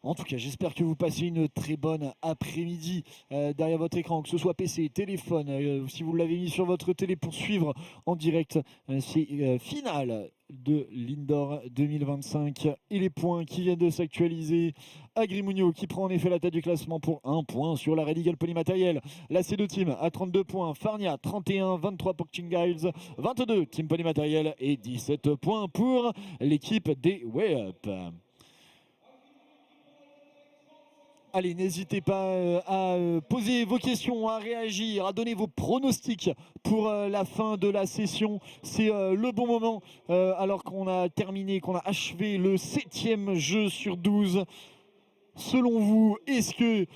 En tout cas, j'espère que vous passez une très bonne après-midi derrière votre écran, que ce soit PC, téléphone, si vous l'avez mis sur votre télé pour suivre en direct ces finales de l'Indoor 2025 et les points qui viennent de s'actualiser. Agrimonio qui prend en effet la tête du classement pour 1 point sur la Red Eagle Pony Matériel. La C2 Team à 32 points, Farnia 31, 23 pour Chingiles, 22 Team Pony Matériel et 17 points pour l'équipe des Way Up. Allez, n'hésitez pas à poser vos questions, à réagir, à donner vos pronostics pour la fin de la session. C'est le bon moment alors qu'on a terminé, qu'on a achevé le 7e jeu sur 12. Selon vous, est-ce que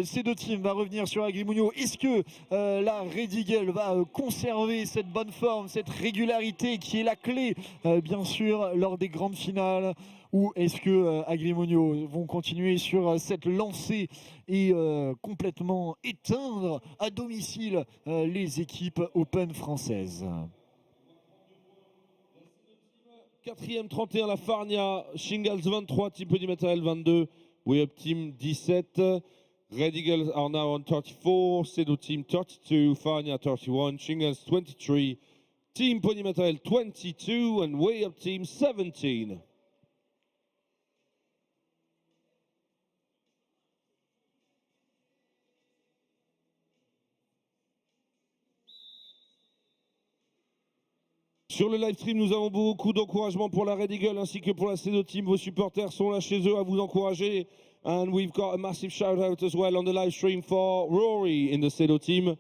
ces deux teams va revenir sur Agrimonio? Est-ce que la Red Eagle va conserver cette bonne forme, cette régularité qui est la clé, bien sûr, lors des grandes finales? Ou est-ce que Agrimonio vont continuer sur cette lancée et complètement éteindre à domicile les équipes Open françaises? 4e 31 la Farnia, Shingles 23, Team Pony Matériel 22, Way Up Team 17, Red Eagles are now on 34, Cedo Team 32, Farnia 31, Shingles 23, Team Pony Matériel 22 and Way Up Team 17. Sur le live stream, nous avons beaucoup d'encouragement pour la Red Eagle ainsi que pour la C2 Team. Vos supporters sont là chez eux à vous encourager. And we've got a massive shout out as well on the live stream for Rory in the C2 Team.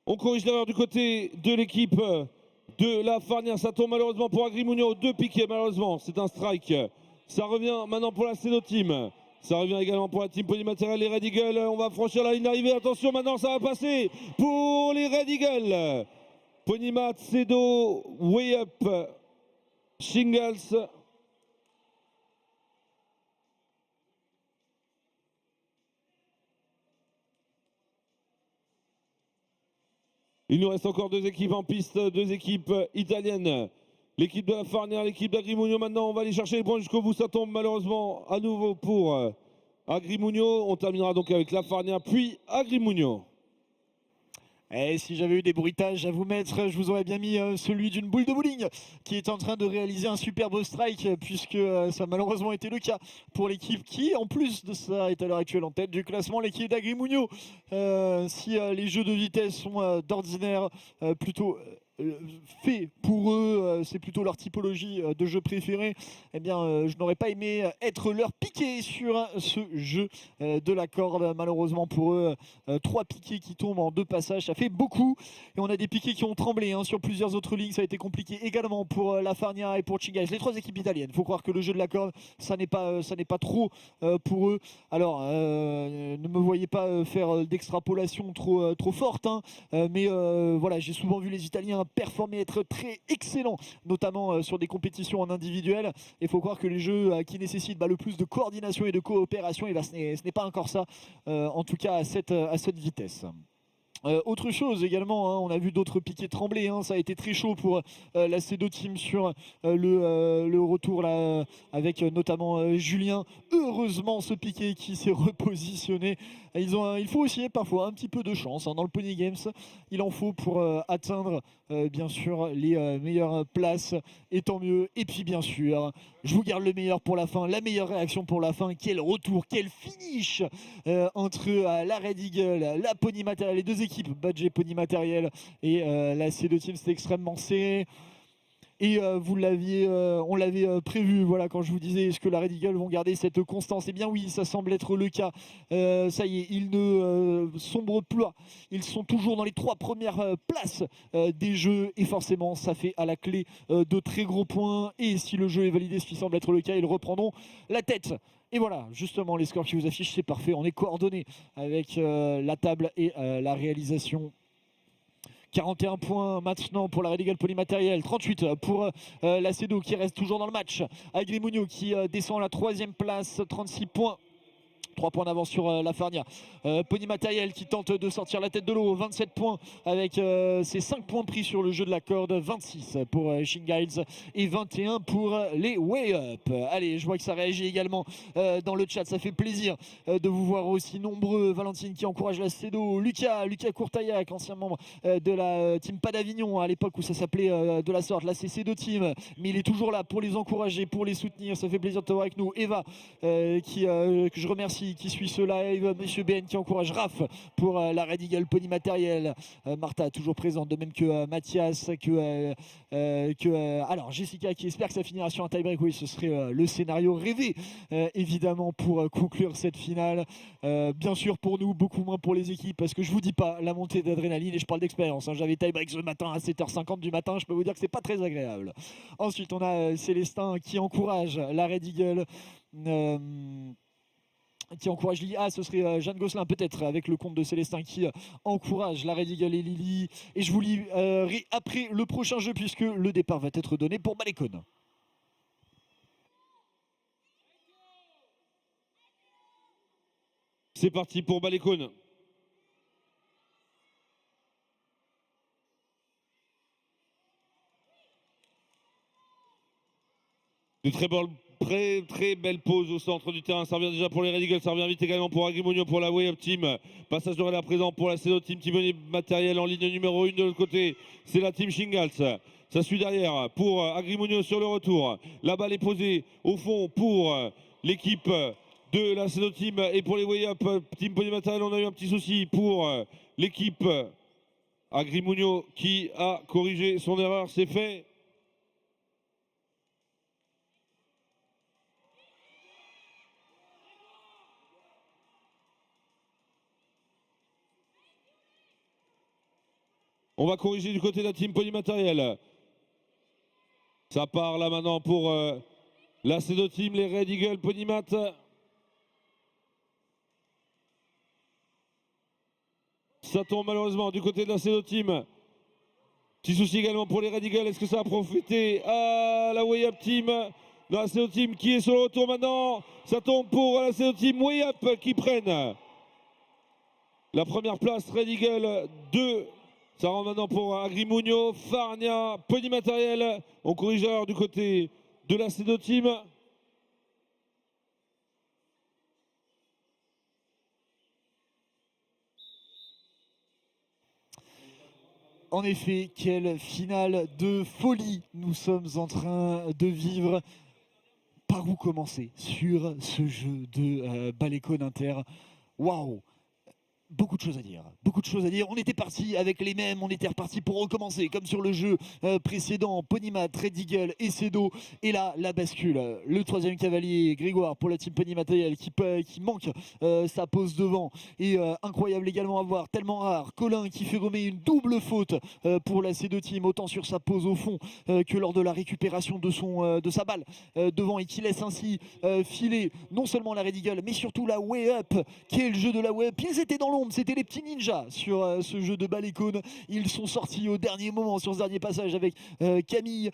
On corrige l'erreur du côté de l'équipe de la Farnia. Ça tombe malheureusement pour Agrimonio. 2 piquets malheureusement. C'est un strike. Ça revient maintenant pour la C2 Team. Ça revient également pour la Team Pony Matériel. Les Red Eagles, on va franchir la ligne d'arrivée. Attention, maintenant ça va passer pour les Red Eagles. Ponymat, Cedo, Way Up, Shingles. Il nous reste encore 2 équipes en piste, 2 équipes italiennes. L'équipe de la Farnia, l'équipe d'Agrimonio. Maintenant, on va aller chercher les points jusqu'au bout. Ça tombe malheureusement à nouveau pour Agrimonio. On terminera donc avec la Farnia, puis Agrimonio. Et si j'avais eu des bruitages à vous mettre, je vous aurais bien mis celui d'une boule de bowling qui est en train de réaliser un superbe strike, puisque ça a malheureusement été le cas pour l'équipe qui, en plus de ça, est à l'heure actuelle en tête du classement, l'équipe d'Agrimuño. Si les jeux de vitesse sont d'ordinaire plutôt fait pour eux, c'est plutôt leur typologie de jeu préférée, eh bien je n'aurais pas aimé être leur piqué sur ce jeu de la corde. Malheureusement pour eux, 3 piquets qui tombent en 2 passages, ça fait beaucoup. Et on a des piquets qui ont tremblé sur plusieurs autres lignes. Ça a été compliqué également pour la Farnia et pour Chingaes, les 3 équipes italiennes. Il faut croire que le jeu de la corde, ça n'est pas trop pour eux. Alors ne me voyez pas faire d'extrapolation trop forte, mais voilà, j'ai souvent vu les Italiens performer, être très excellents, notamment sur des compétitions en individuel. Il faut croire que les jeux qui nécessitent le plus de coordination et de coopération, ce n'est pas encore ça, en tout cas à cette vitesse. Autre chose également, on a vu d'autres piquets trembler, ça a été très chaud pour la C2 Team sur le retour là, avec notamment Julien. Heureusement ce piquet qui s'est repositionné. Il faut aussi parfois un petit peu de chance dans le Pony Games, il en faut pour atteindre bien sûr les meilleures places, et tant mieux. Et puis bien sûr, je vous garde le meilleur pour la fin, la meilleure réaction pour la fin. Quel retour, quel finish entre la Red Eagle, la Pony Matériel, les deux équipes, Budget Pony Matériel et la C2 Team, c'était extrêmement serré. Et on l'avait prévu, voilà, quand je vous disais est-ce que la Red Eagle vont garder cette constance. Eh bien oui, ça semble être le cas. Ça y est, ils ne sombrent plus. Ils sont toujours dans les 3 premières places des jeux, et forcément ça fait à la clé de très gros points. Et si le jeu est validé, ce qui semble être le cas, ils reprendront la tête. Et voilà, justement, les scores qui vous affichent, c'est parfait. On est coordonné avec la table et la réalisation. 41 points maintenant pour la Red Eagle Polymatériel, 38 pour la CEDO qui reste toujours dans le match. Agrimuño qui descend à la 3e place, 36 points. 3 points d'avance sur la Farnia. Pony Matériel qui tente de sortir la tête de l'eau, 27 points avec ses 5 points pris sur le jeu de la corde, 26 pour Shingiles et 21 pour les Way Up. Allez, je vois que ça réagit également dans le chat, ça fait plaisir de vous voir aussi nombreux. Valentine qui encourage la CEDO, Lucas Courtaillac, ancien membre de la team Pas d'Avignon à l'époque où ça s'appelait de la sorte, là c'est C2 Team, mais il est toujours là pour les encourager, pour les soutenir. Ça fait plaisir de te voir avec nous. Eva que je remercie, qui suit ce live, Monsieur Ben qui encourage Raph pour la Red Eagle Pony Matériel, Martha toujours présente, de même que Mathias, alors Jessica qui espère que ça finira sur un tie-break. Oui, ce serait le scénario rêvé évidemment pour conclure cette finale. Bien sûr pour nous, beaucoup moins pour les équipes, parce que je vous dis pas la montée d'adrénaline, et je parle d'expérience, j'avais tie-break ce matin à 7h50 du matin, je peux vous dire que c'est pas très agréable. Ensuite on a Célestin qui encourage la Red Eagle, qui encourage Lily. Ce serait Jeanne Gosselin peut-être, avec le compte de Célestin qui encourage la Red Eagle et Lily. Et je vous lis après le prochain jeu, puisque le départ va être donné pour Malécon. C'est parti pour Malécon. De très belle pause au centre du terrain. Ça revient déjà pour les Red Eagles, ça revient vite également pour Agrimuño, pour la Way Up Team. Passage de relais à présent pour la CEDO Team Timoni Matériel en ligne numéro 1 de l'autre côté. C'est la Team Shingals. Ça suit derrière pour Agrimuño sur le retour. La balle est posée au fond pour l'équipe de la CEDO Team et pour les Way Up Team Pony Matériel. On a eu un petit souci pour l'équipe Agrimuño qui a corrigé son erreur. C'est fait. On va corriger du côté de la team Pony Matériel. Ça part là maintenant pour la CEDO Team, les Red Eagle Pony Mat. Ça tombe malheureusement du côté de la CEDO Team. Petit souci également pour les Red Eagle. Est-ce que ça a profité à la Way Up Team? La CEDO Team qui est sur le retour maintenant. Ça tombe pour la CEDO Team Way Up qui prennent la première place. Red Eagle 2. Ça rentre maintenant pour Agrimuño, Farnia, Pony Matériel. On corrige alors du côté de la CEDO Team. En effet, quelle finale de folie nous sommes en train de vivre. Par où commencer sur ce jeu de Balécone Inter? Waouh! Beaucoup de choses à dire, beaucoup de choses à dire. On était parti avec les mêmes, on était reparti pour recommencer, comme sur le jeu précédent, Ponymat, Red Eagle et Cedo. Et là, la bascule. Le troisième cavalier, Grégoire, pour la team Ponymat qui manque sa pose devant. Et incroyable également à voir, tellement rare. Colin qui fait remettre une double faute pour la C2 team, autant sur sa pose au fond que lors de la récupération de sa balle devant, et qui laisse ainsi filer non seulement la Red Eagle, mais surtout la Way Up, qui est le jeu de la Way Up. Ils étaient dans l'ombre. C'était les petits ninjas sur ce jeu de Balécone. Ils sont sortis au dernier moment sur ce dernier passage avec Camille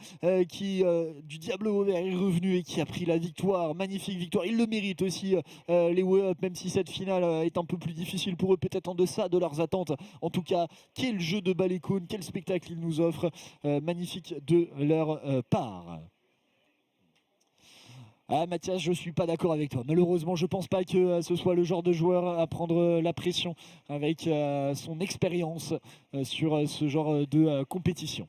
qui du Diable au vert est revenu et qui a pris la victoire. Magnifique victoire. Ils le méritent aussi, les Way Up, même si cette finale est un peu plus difficile pour eux, peut-être en deçà de leurs attentes. En tout cas, quel jeu de Balécone, quel spectacle ils nous offrent. Magnifique de leur part. Ah Mathias, je ne suis pas d'accord avec toi. Malheureusement, je ne pense pas que ce soit le genre de joueur à prendre la pression avec son expérience sur ce genre de compétition.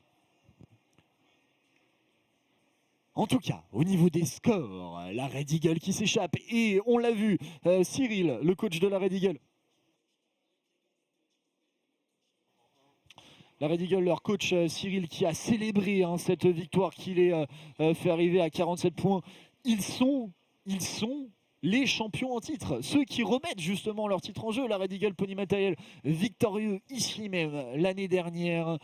En tout cas, au niveau des scores, la Red Eagle qui s'échappe, et on l'a vu, Cyril, le coach de la Red Eagle. La Red Eagle, leur coach Cyril, qui a célébré cette victoire qui les fait arriver à 47 points. Ils sont les champions en titre, ceux qui remettent justement leur titre en jeu. La Red Eagle Pony Matériel, victorieux ici même l'année dernière.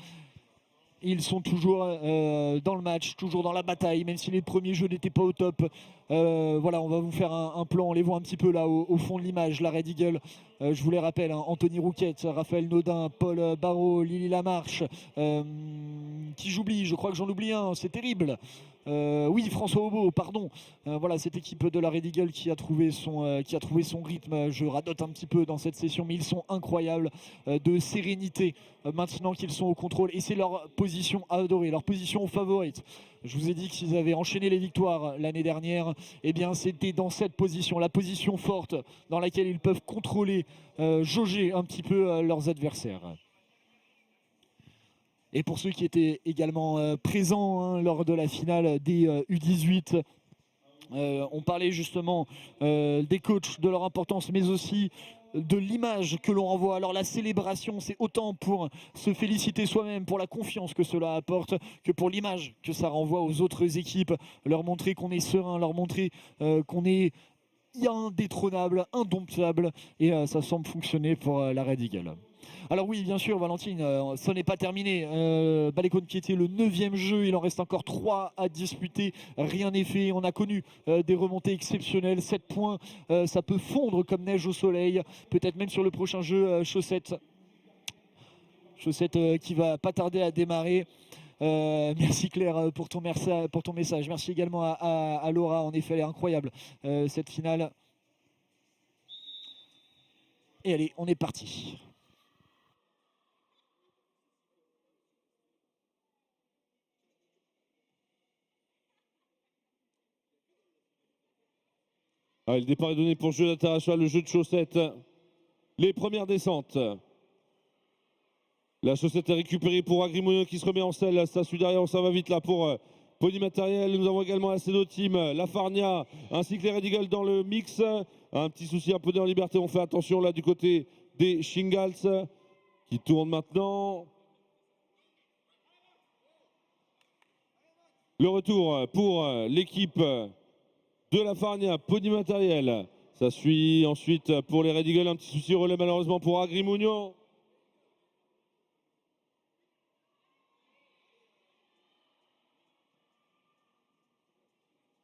Ils sont toujours dans le match, toujours dans la bataille, même si les premiers jeux n'étaient pas au top. Voilà, on va vous faire un plan, on les voit un petit peu là au fond de l'image. La Red Eagle, je vous les rappelle, Anthony Rouquette, Raphaël Naudin, Paul Barrault, Lily Lamarche, qui j'oublie, je crois que j'en oublie un, c'est terrible. Oui, François Aubeau, pardon. Voilà, cette équipe de la Red Eagle qui a trouvé son rythme. Je radote un petit peu dans cette session, mais ils sont incroyables de sérénité maintenant qu'ils sont au contrôle. Et c'est leur position à adorer, leur position favorite. Je vous ai dit que s'ils avaient enchaîné les victoires l'année dernière, eh bien c'était dans cette position, la position forte dans laquelle ils peuvent contrôler, jauger un petit peu leurs adversaires. Et pour ceux qui étaient également présents lors de la finale des U18, on parlait justement des coachs, de leur importance, mais aussi de l'image que l'on renvoie. Alors la célébration, c'est autant pour se féliciter soi-même, pour la confiance que cela apporte, que pour l'image que ça renvoie aux autres équipes, leur montrer qu'on est serein, leur montrer qu'on est indétrônable, indomptable, et ça semble fonctionner pour la Red Eagle. Alors oui, bien sûr, Valentine, ça n'est pas terminé. Balécone qui était le 9e jeu, il en reste encore 3 à disputer. Rien n'est fait. On a connu des remontées exceptionnelles. 7 points, ça peut fondre comme neige au soleil. Peut-être même sur le prochain jeu, Chaussette. Chaussette qui va pas tarder à démarrer. Merci Claire pour ton message. Merci également à Laura. En effet, elle est incroyable cette finale. Et allez, on est parti. Le départ est donné pour le jeu d'international, le jeu de chaussettes. Les premières descentes. La chaussette est récupérée pour Agrimonio qui se remet en selle. Ça suit derrière, ça va vite là pour Pony Matériel. Nous avons également la C2 Team, la Farnia, ainsi que les Red Eagle dans le mix. Un petit souci un peu en liberté. On fait attention là du côté des Shingals qui tournent maintenant. Le retour pour l'équipe de la Farnia, Pony Matériel. Ça suit ensuite pour les Red Eagle. Un petit souci relais malheureusement pour Agrimonio.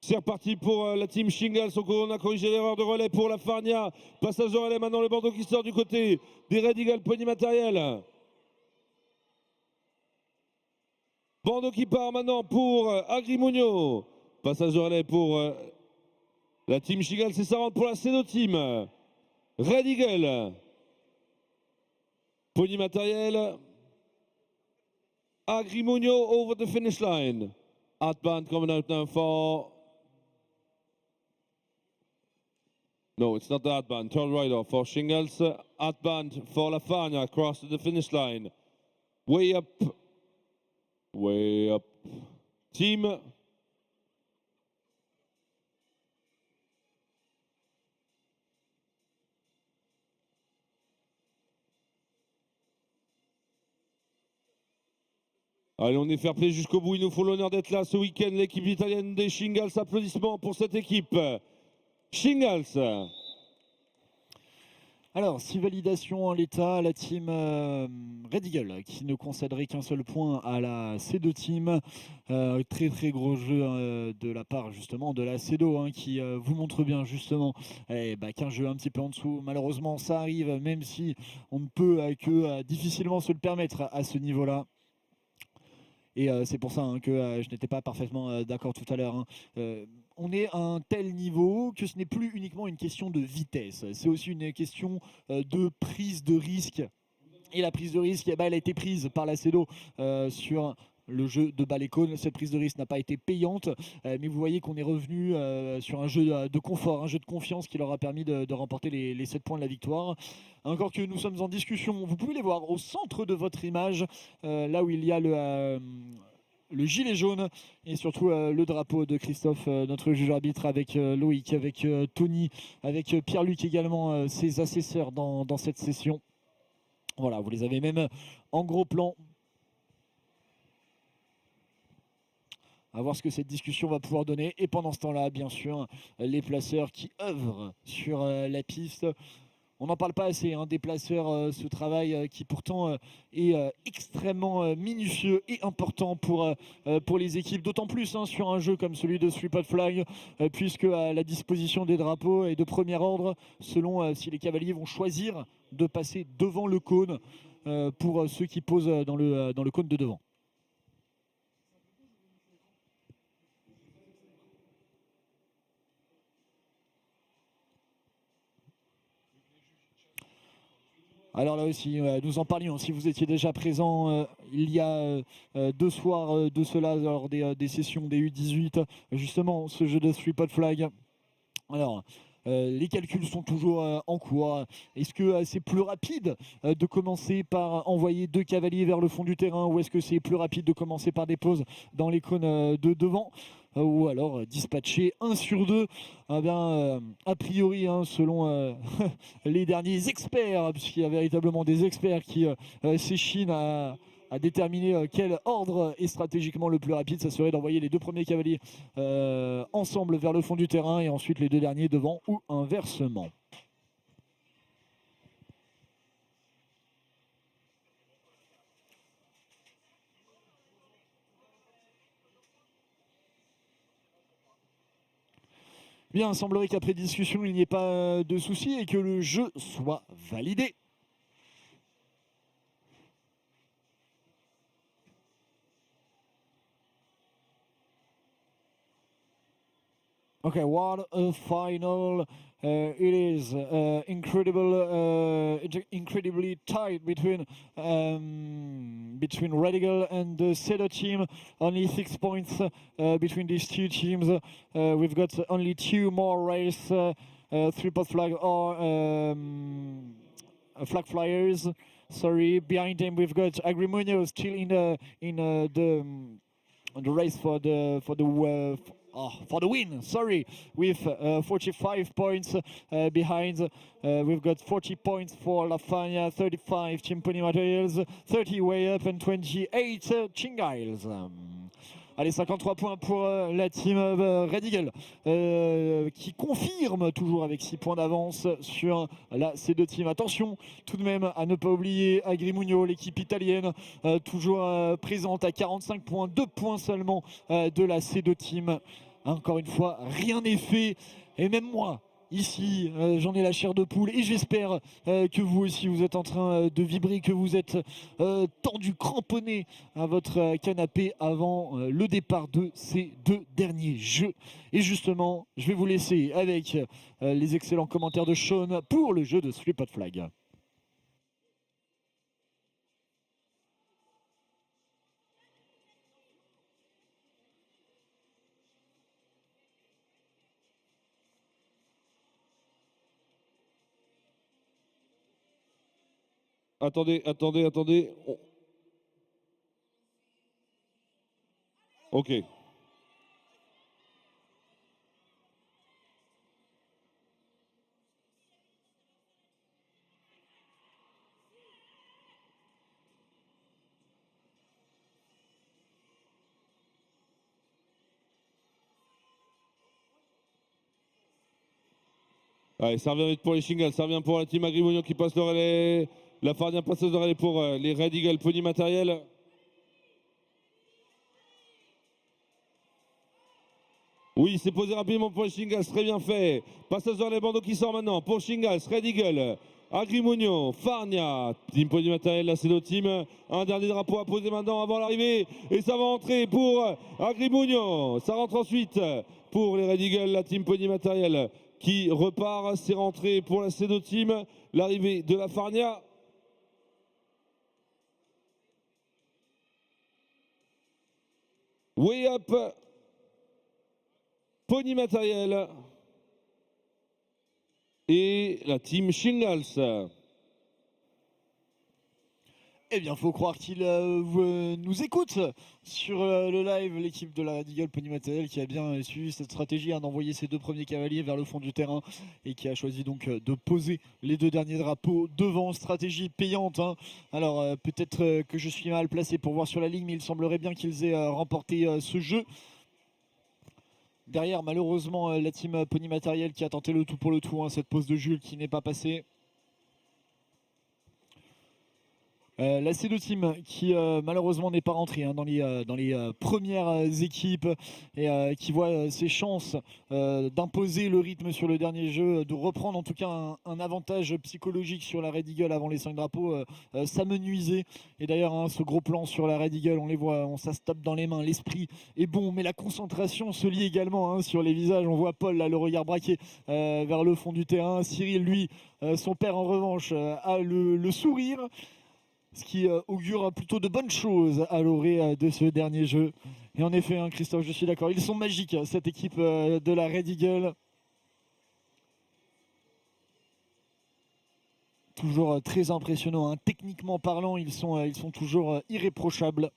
C'est reparti pour la team Shingals. On a corrigé l'erreur de relais pour la Farnia. Passage de relais maintenant, le bandeau qui sort du côté des Red Eagle Pony Matériel. Bandeau qui part maintenant pour Agrimonio. Passage de relais pour la team Shingals. Et ça rentre pour la C2 Team. Red Eagle. Pony Matériel. Agrimonio over the finish line. Outbound coming out now for... No, it's not the outbound. Turn right off for Shingles. Outbound for La Farnia across the finish line. Way Up. Way Up. Team. Allez, on est fair play jusqu'au bout. Ils nous font l'honneur d'être là ce week-end. L'équipe italienne des Shingles. Applaudissements pour cette équipe. Shingles. Alors, 6 validations en l'état, la team Red Eagle qui ne concéderait qu'un seul point à la C2 team. Très très gros jeu de la part justement de la C2 qui vous montre bien justement qu'un jeu un petit peu en dessous. Malheureusement, ça arrive même si on ne peut que difficilement se le permettre à ce niveau-là. Et c'est pour ça que je n'étais pas parfaitement d'accord tout à l'heure. On est à un tel niveau que ce n'est plus uniquement une question de vitesse, c'est aussi une question de prise de risque. Et la prise de risque, elle a été prise par la CEDO sur le jeu de Balécone. Cette prise de risque n'a pas été payante, mais vous voyez qu'on est revenu sur un jeu de confort, un jeu de confiance qui leur a permis de remporter les 7 points de la victoire. Encore que nous sommes en discussion, vous pouvez les voir au centre de votre image, là où il y a le gilet jaune et surtout le drapeau de Christophe, notre juge arbitre, avec Loïc, avec Tony, avec Pierre-Luc également, ses assesseurs dans cette session. Voilà, vous les avez même en gros plan. À voir ce que cette discussion va pouvoir donner. Et pendant ce temps-là, bien sûr, les placeurs qui œuvrent sur la piste. On n'en parle pas assez des placeurs, ce travail qui pourtant est extrêmement minutieux et important pour les équipes, d'autant plus sur un jeu comme celui de Three-Pot Flag, puisque à la disposition des drapeaux est de premier ordre, selon si les cavaliers vont choisir de passer devant le cône pour ceux qui posent dans le cône de devant. Alors là aussi, nous en parlions, si vous étiez déjà présent il y a 2 soirs de cela, lors des sessions des U18, justement ce jeu de Three-Pot Flag. Alors, les calculs sont toujours en cours. Est-ce que c'est plus rapide de commencer par envoyer 2 cavaliers vers le fond du terrain, ou est-ce que c'est plus rapide de commencer par des pauses dans les cônes de devant, ou alors dispatcher 1 sur 2 a priori, selon les derniers experts, puisqu'il y a véritablement des experts qui s'échinent à déterminer quel ordre est stratégiquement le plus rapide, ça serait d'envoyer les 2 premiers cavaliers ensemble vers le fond du terrain et ensuite les 2 derniers devant, ou inversement. Bien, il semblerait qu'après discussion, il n'y ait pas de souci et que le jeu soit validé. Okay, what a final it is. Incredibly tight between Red Eagle and the Cedar team. Only 6 points between these 2 teams. We've got only 2 more race, Three-Pot Flag or Flag Flyers. Sorry, behind them we've got Agrimonio still in the race for the win, sorry, with 45 points behind. We've got 40 points for La Fagna, 35 Chimponi Materials, 30 Way Up and 28 Chingiles. Allez, 53 points pour la team Red Eagle qui confirme toujours avec 6 points d'avance sur ces 2 teams. Attention tout de même à ne pas oublier Agrimonio, l'équipe italienne, toujours présente à 45 points, 2 points seulement de la C2 team. Encore une fois, rien n'est fait, et même moi, ici, j'en ai la chair de poule, et j'espère que vous aussi, vous êtes en train de vibrer, que vous êtes tendu, cramponné à votre canapé avant le départ de ces 2 derniers jeux. Et justement, je vais vous laisser avec les excellents commentaires de Sean pour le jeu de Three-Pot Flag. Attendez. Ok. Allez, ça revient vite pour les Shingles, ça revient pour la team Agrimonio qui passe le relais. La Farnia passeuse de relais pour les Red Eagle Pony Matériel. Oui, c'est posé rapidement pour les Shingles, très bien fait. Passeuse de relais bandeau qui sort maintenant pour Shingles, Red Eagle, Agrimonio, Farnia, team Pony Matériel, la CEDO Team. Un dernier drapeau à poser maintenant avant l'arrivée. Et ça va entrer pour Agrimonio. Ça rentre ensuite pour les Red Eagle, la team Pony Matériel qui repart. C'est rentré pour la CEDO Team. L'arrivée de la Farnia. Way Up Pony Matériel et la team Shingles. Eh bien, faut croire qu'il nous écoute sur le live, l'équipe de la Red Eagle Pony Matériel qui a bien suivi cette stratégie d'envoyer ses deux premiers cavaliers vers le fond du terrain et qui a choisi donc de poser les deux derniers drapeaux devant. Stratégie payante, hein. Alors peut-être que je suis mal placé pour voir sur la ligne, mais il semblerait bien qu'ils aient remporté ce jeu. Derrière, malheureusement, la team Pony Matériel qui a tenté le tout pour le tout, hein, cette pose de Jules qui n'est pas passée. La C2 Team qui malheureusement n'est pas rentrée dans les premières équipes et qui voit ses chances d'imposer le rythme sur le dernier jeu, de reprendre en tout cas un avantage psychologique sur la Red Eagle avant les 5 drapeaux, s'amenuiser. Et d'ailleurs, hein, ce gros plan sur la Red Eagle, on les voit, ça se tape dans les mains, l'esprit est bon, mais la concentration se lie également, hein, sur les visages. On voit Paul, là, le regard braqué vers le fond du terrain. Cyril, lui, son père en revanche, a le sourire. Ce qui augure plutôt de bonnes choses à l'orée de ce dernier jeu. Et en effet, hein, Christophe, je suis d'accord, ils sont magiques, cette équipe de la Red Eagle. Toujours très impressionnant, hein. Techniquement parlant, ils sont toujours irréprochables.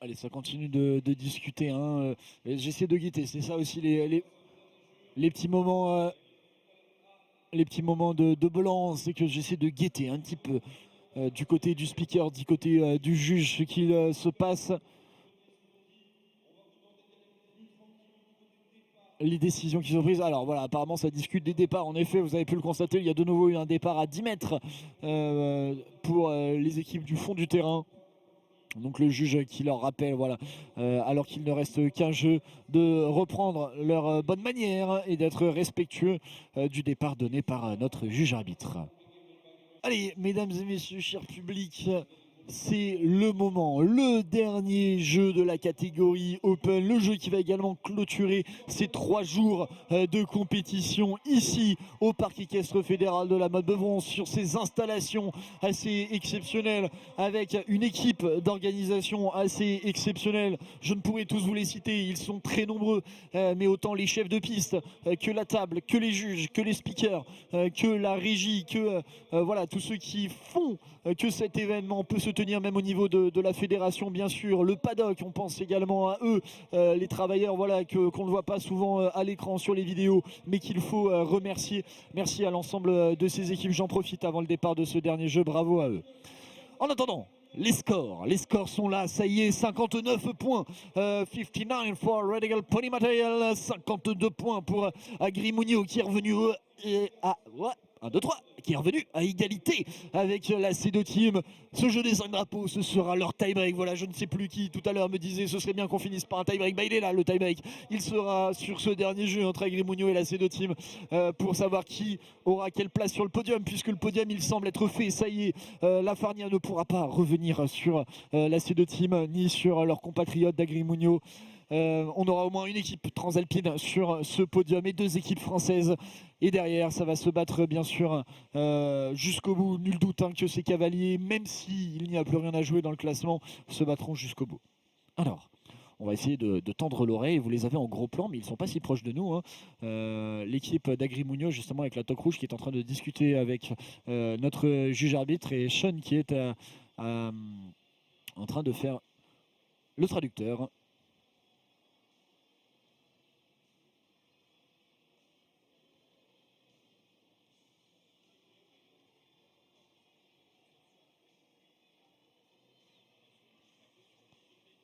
Allez, ça continue de discuter, hein. J'essaie de guetter, c'est ça aussi les petits moments, de blanc, c'est que j'essaie de guetter un petit peu du côté du speaker, du côté du juge, ce qu'il se passe. Les décisions qui sont prises. Alors voilà, apparemment ça discute des départs. En effet, vous avez pu le constater, il y a de nouveau eu un départ à 10 mètres pour les équipes du fond du terrain. Donc le juge qui leur rappelle, voilà, alors qu'il ne reste qu'un jeu, de reprendre leur bonne manière et d'être respectueux du départ donné par notre juge arbitre. Allez, mesdames et messieurs, cher public, c'est le moment, le dernier jeu de la catégorie Open, le jeu qui va également clôturer ces 3 jours de compétition ici au Parc équestre fédéral de la Motte-Beuvron, sur ces installations assez exceptionnelles avec une équipe d'organisation assez exceptionnelle. Je ne pourrais tous vous les citer, ils sont très nombreux, mais autant les chefs de piste que la table, que les juges, que les speakers, que la régie, que voilà, tous ceux qui font que cet événement peut se tenir même au niveau de la fédération, bien sûr. Le paddock, on pense également à eux, les travailleurs, voilà, qu'on ne voit pas souvent à l'écran sur les vidéos, mais qu'il faut remercier. Merci à l'ensemble de ces équipes. J'en profite avant le départ de ce dernier jeu, bravo à eux. En attendant, les scores sont là, ça y est, 59 points, 59 for Red Eagle Pony Matériel, 52 points pour Agrimonio qui est revenu à 1, 2, 3, qui est revenu à égalité avec la C2 Team. Ce jeu des 5 drapeaux, ce sera leur tie-break. Voilà, je ne sais plus qui tout à l'heure me disait ce serait bien qu'on finisse par un tie-break. Bah, il est là, le tie-break. Il sera sur ce dernier jeu entre Agrimonio et la C2 Team pour savoir qui aura quelle place sur le podium, puisque le podium, il semble être fait. Ça y est, la Farnia ne pourra pas revenir sur la C2 Team ni sur leurs compatriotes d'Agrimonio. on aura au moins une équipe transalpine sur ce podium et 2 équipes françaises. Et derrière, ça va se battre bien sûr jusqu'au bout. Nul doute hein, que ces cavaliers, même s'il n'y a plus rien à jouer dans le classement, se battront jusqu'au bout. Alors, on va essayer de tendre l'oreille. Vous les avez en gros plan, mais ils ne sont pas si proches de nous. Hein. L'équipe d'Agrimunio, justement, avec la toque rouge, qui est en train de discuter avec notre juge arbitre, et Sean qui est en train de faire le traducteur.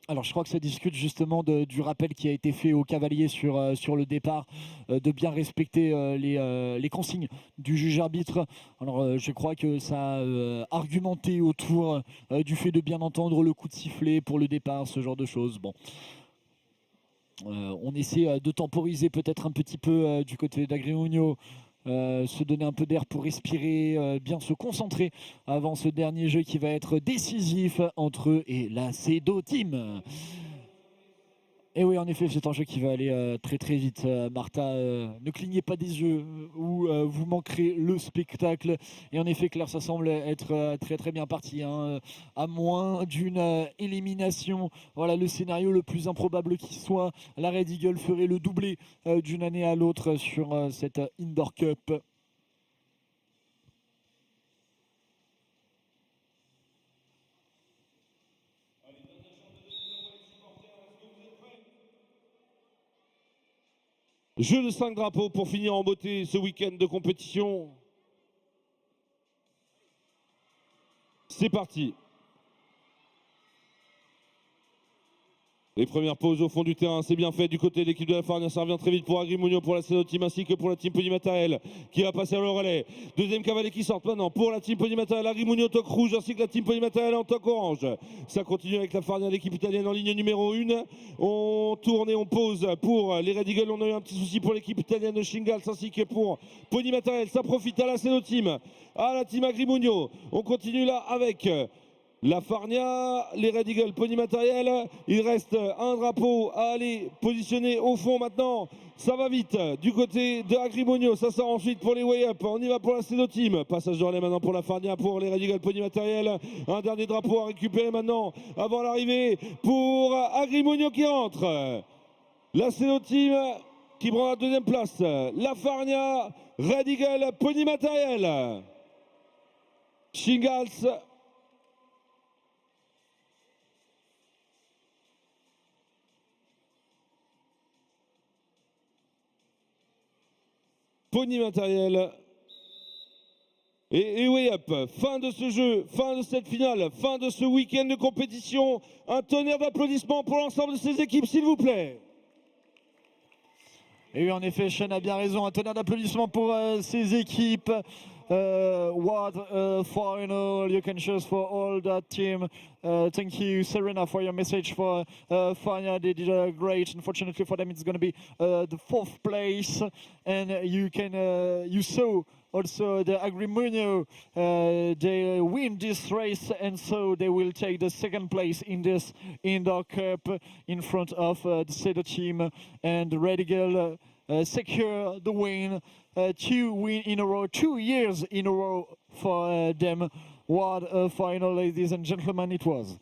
Alors je crois que ça discute justement du rappel qui a été fait aux cavaliers sur le départ, de bien respecter les consignes du juge arbitre. Alors je crois que ça a argumenté autour du fait de bien entendre le coup de sifflet pour le départ, ce genre de choses. Bon. On essaie de temporiser peut-être un petit peu du côté d'Agrimunio. Se donner un peu d'air pour respirer, bien se concentrer avant ce dernier jeu qui va être décisif entre eux et la CEDO Team. Et oui, en effet, c'est un jeu qui va aller très très vite. Martha, ne clignez pas des yeux ou vous manquerez le spectacle. Et en effet, Claire, ça semble être très très bien parti. Hein. À moins d'une élimination, voilà le scénario le plus improbable qui soit. La Red Eagle ferait le doublé d'une année à l'autre sur cette Indoor Cup. Jeu de 5 drapeaux pour finir en beauté ce week-end de compétition. C'est parti. Les premières pauses au fond du terrain, c'est bien fait du côté de l'équipe de la Farnia. Ça revient très vite pour Agrimunio, pour la CEDO Team ainsi que pour la Team Pony Matériel qui va passer le relais. Deuxième cavalier qui sort maintenant pour la Team Pony Matériel. Agrimunio toque rouge ainsi que la Team Pony Matériel en toque orange. Ça continue avec la Farnia, l'équipe italienne en ligne numéro 1. On tourne et on pose pour les Red Eagles. On a eu un petit souci pour l'équipe italienne de Shingals ainsi que pour Pony Matériel. Ça profite à la CEDO Team, à la Team Agrimunio. On continue là avec la Farnia, les Red Eagles, Pony Matériel. Il reste un drapeau à aller positionner au fond maintenant. Ça va vite du côté de Agrimunio. Ça sort ensuite pour les Way Up. On y va pour la CEDO Team. Passage de relais maintenant pour la Farnia, pour les Red Eagles, Pony Matériel. Un dernier drapeau à récupérer maintenant avant l'arrivée pour Agrimunio qui rentre. La CEDO Team qui prend la deuxième place. La Farnia, Red Eagle, Pony Matériel. Shingals. Pony Matériel et Way Up. Fin de ce jeu, fin de cette finale, fin de ce week-end de compétition. Un tonnerre d'applaudissements pour l'ensemble de ces équipes, s'il vous plaît. Et oui, en effet, Sean a bien raison. Un tonnerre d'applaudissements pour ces équipes. What a final you can choose for all that team. Thank you, Serena, for your message for Farnia. They did great. Unfortunately for them, it's going to be the 4th place. And you saw also the Agrimunio. They win this race, and so they will take the 2nd place in this Indoor Cup in front of the CEDO Team. And the Red Eagle secure the win. 2 wins in a row, 2 years in a row for them. What a final, ladies and gentlemen, it was.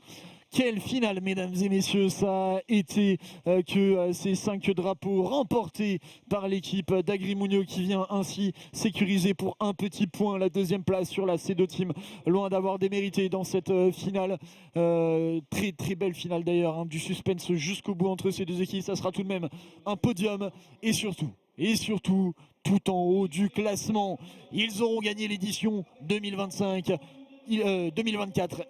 Quelle finale, mesdames et messieurs, ça a été que ces 5 drapeaux remportés par l'équipe d'Agrimunio qui vient ainsi sécuriser pour un petit point la 2e place sur la CEDO Team, loin d'avoir démérité dans cette finale. Très très belle finale d'ailleurs, hein, du suspense jusqu'au bout entre ces deux équipes. Ça sera tout de même un podium et surtout, tout en haut du classement. Ils auront gagné l'édition 2024.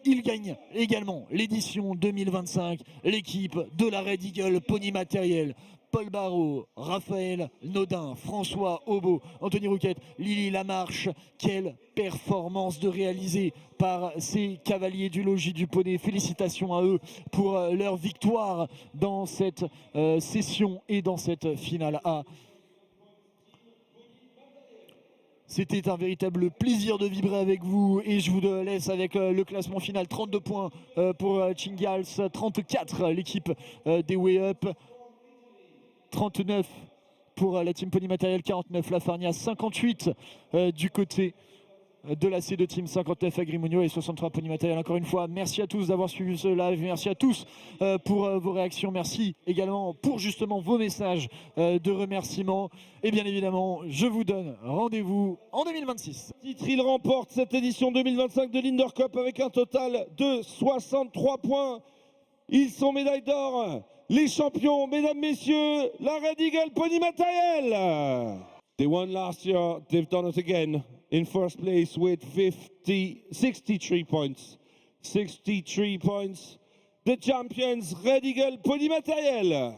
Ils gagnent également l'édition 2025. L'équipe de la Red Eagle Pony Matériel. Paul Barraud, Raphaël Nodin, François Aubeau, Anthony Rouquette, Lily Lamarche. Quelle performance de réaliser par ces cavaliers du logis du poney. Félicitations à eux pour leur victoire dans cette session et dans cette finale A. C'était un véritable plaisir de vibrer avec vous et je vous laisse avec le classement final. 32 points pour Shingals, 34 l'équipe des Way Up. 39 pour la team Pony Matériel, 49 la Farnia, 58 du côté de la C2 Team, 59 Agrimonio et 63 Pony Matériel. Encore une fois, merci à tous d'avoir suivi ce live, merci à tous pour vos réactions, merci également pour justement vos messages de remerciements. Et bien évidemment, je vous donne rendez-vous en 2026. Il remporte cette édition 2025 de l'Indoor Cup avec un total de 63 points. Ils sont médailles d'or. Les champions, mesdames, messieurs, la Red Eagle Pony Matériel. They won last year, they've done it again. In first place with 63 points. 63 points. The champions, Red Eagle Pony Matériel.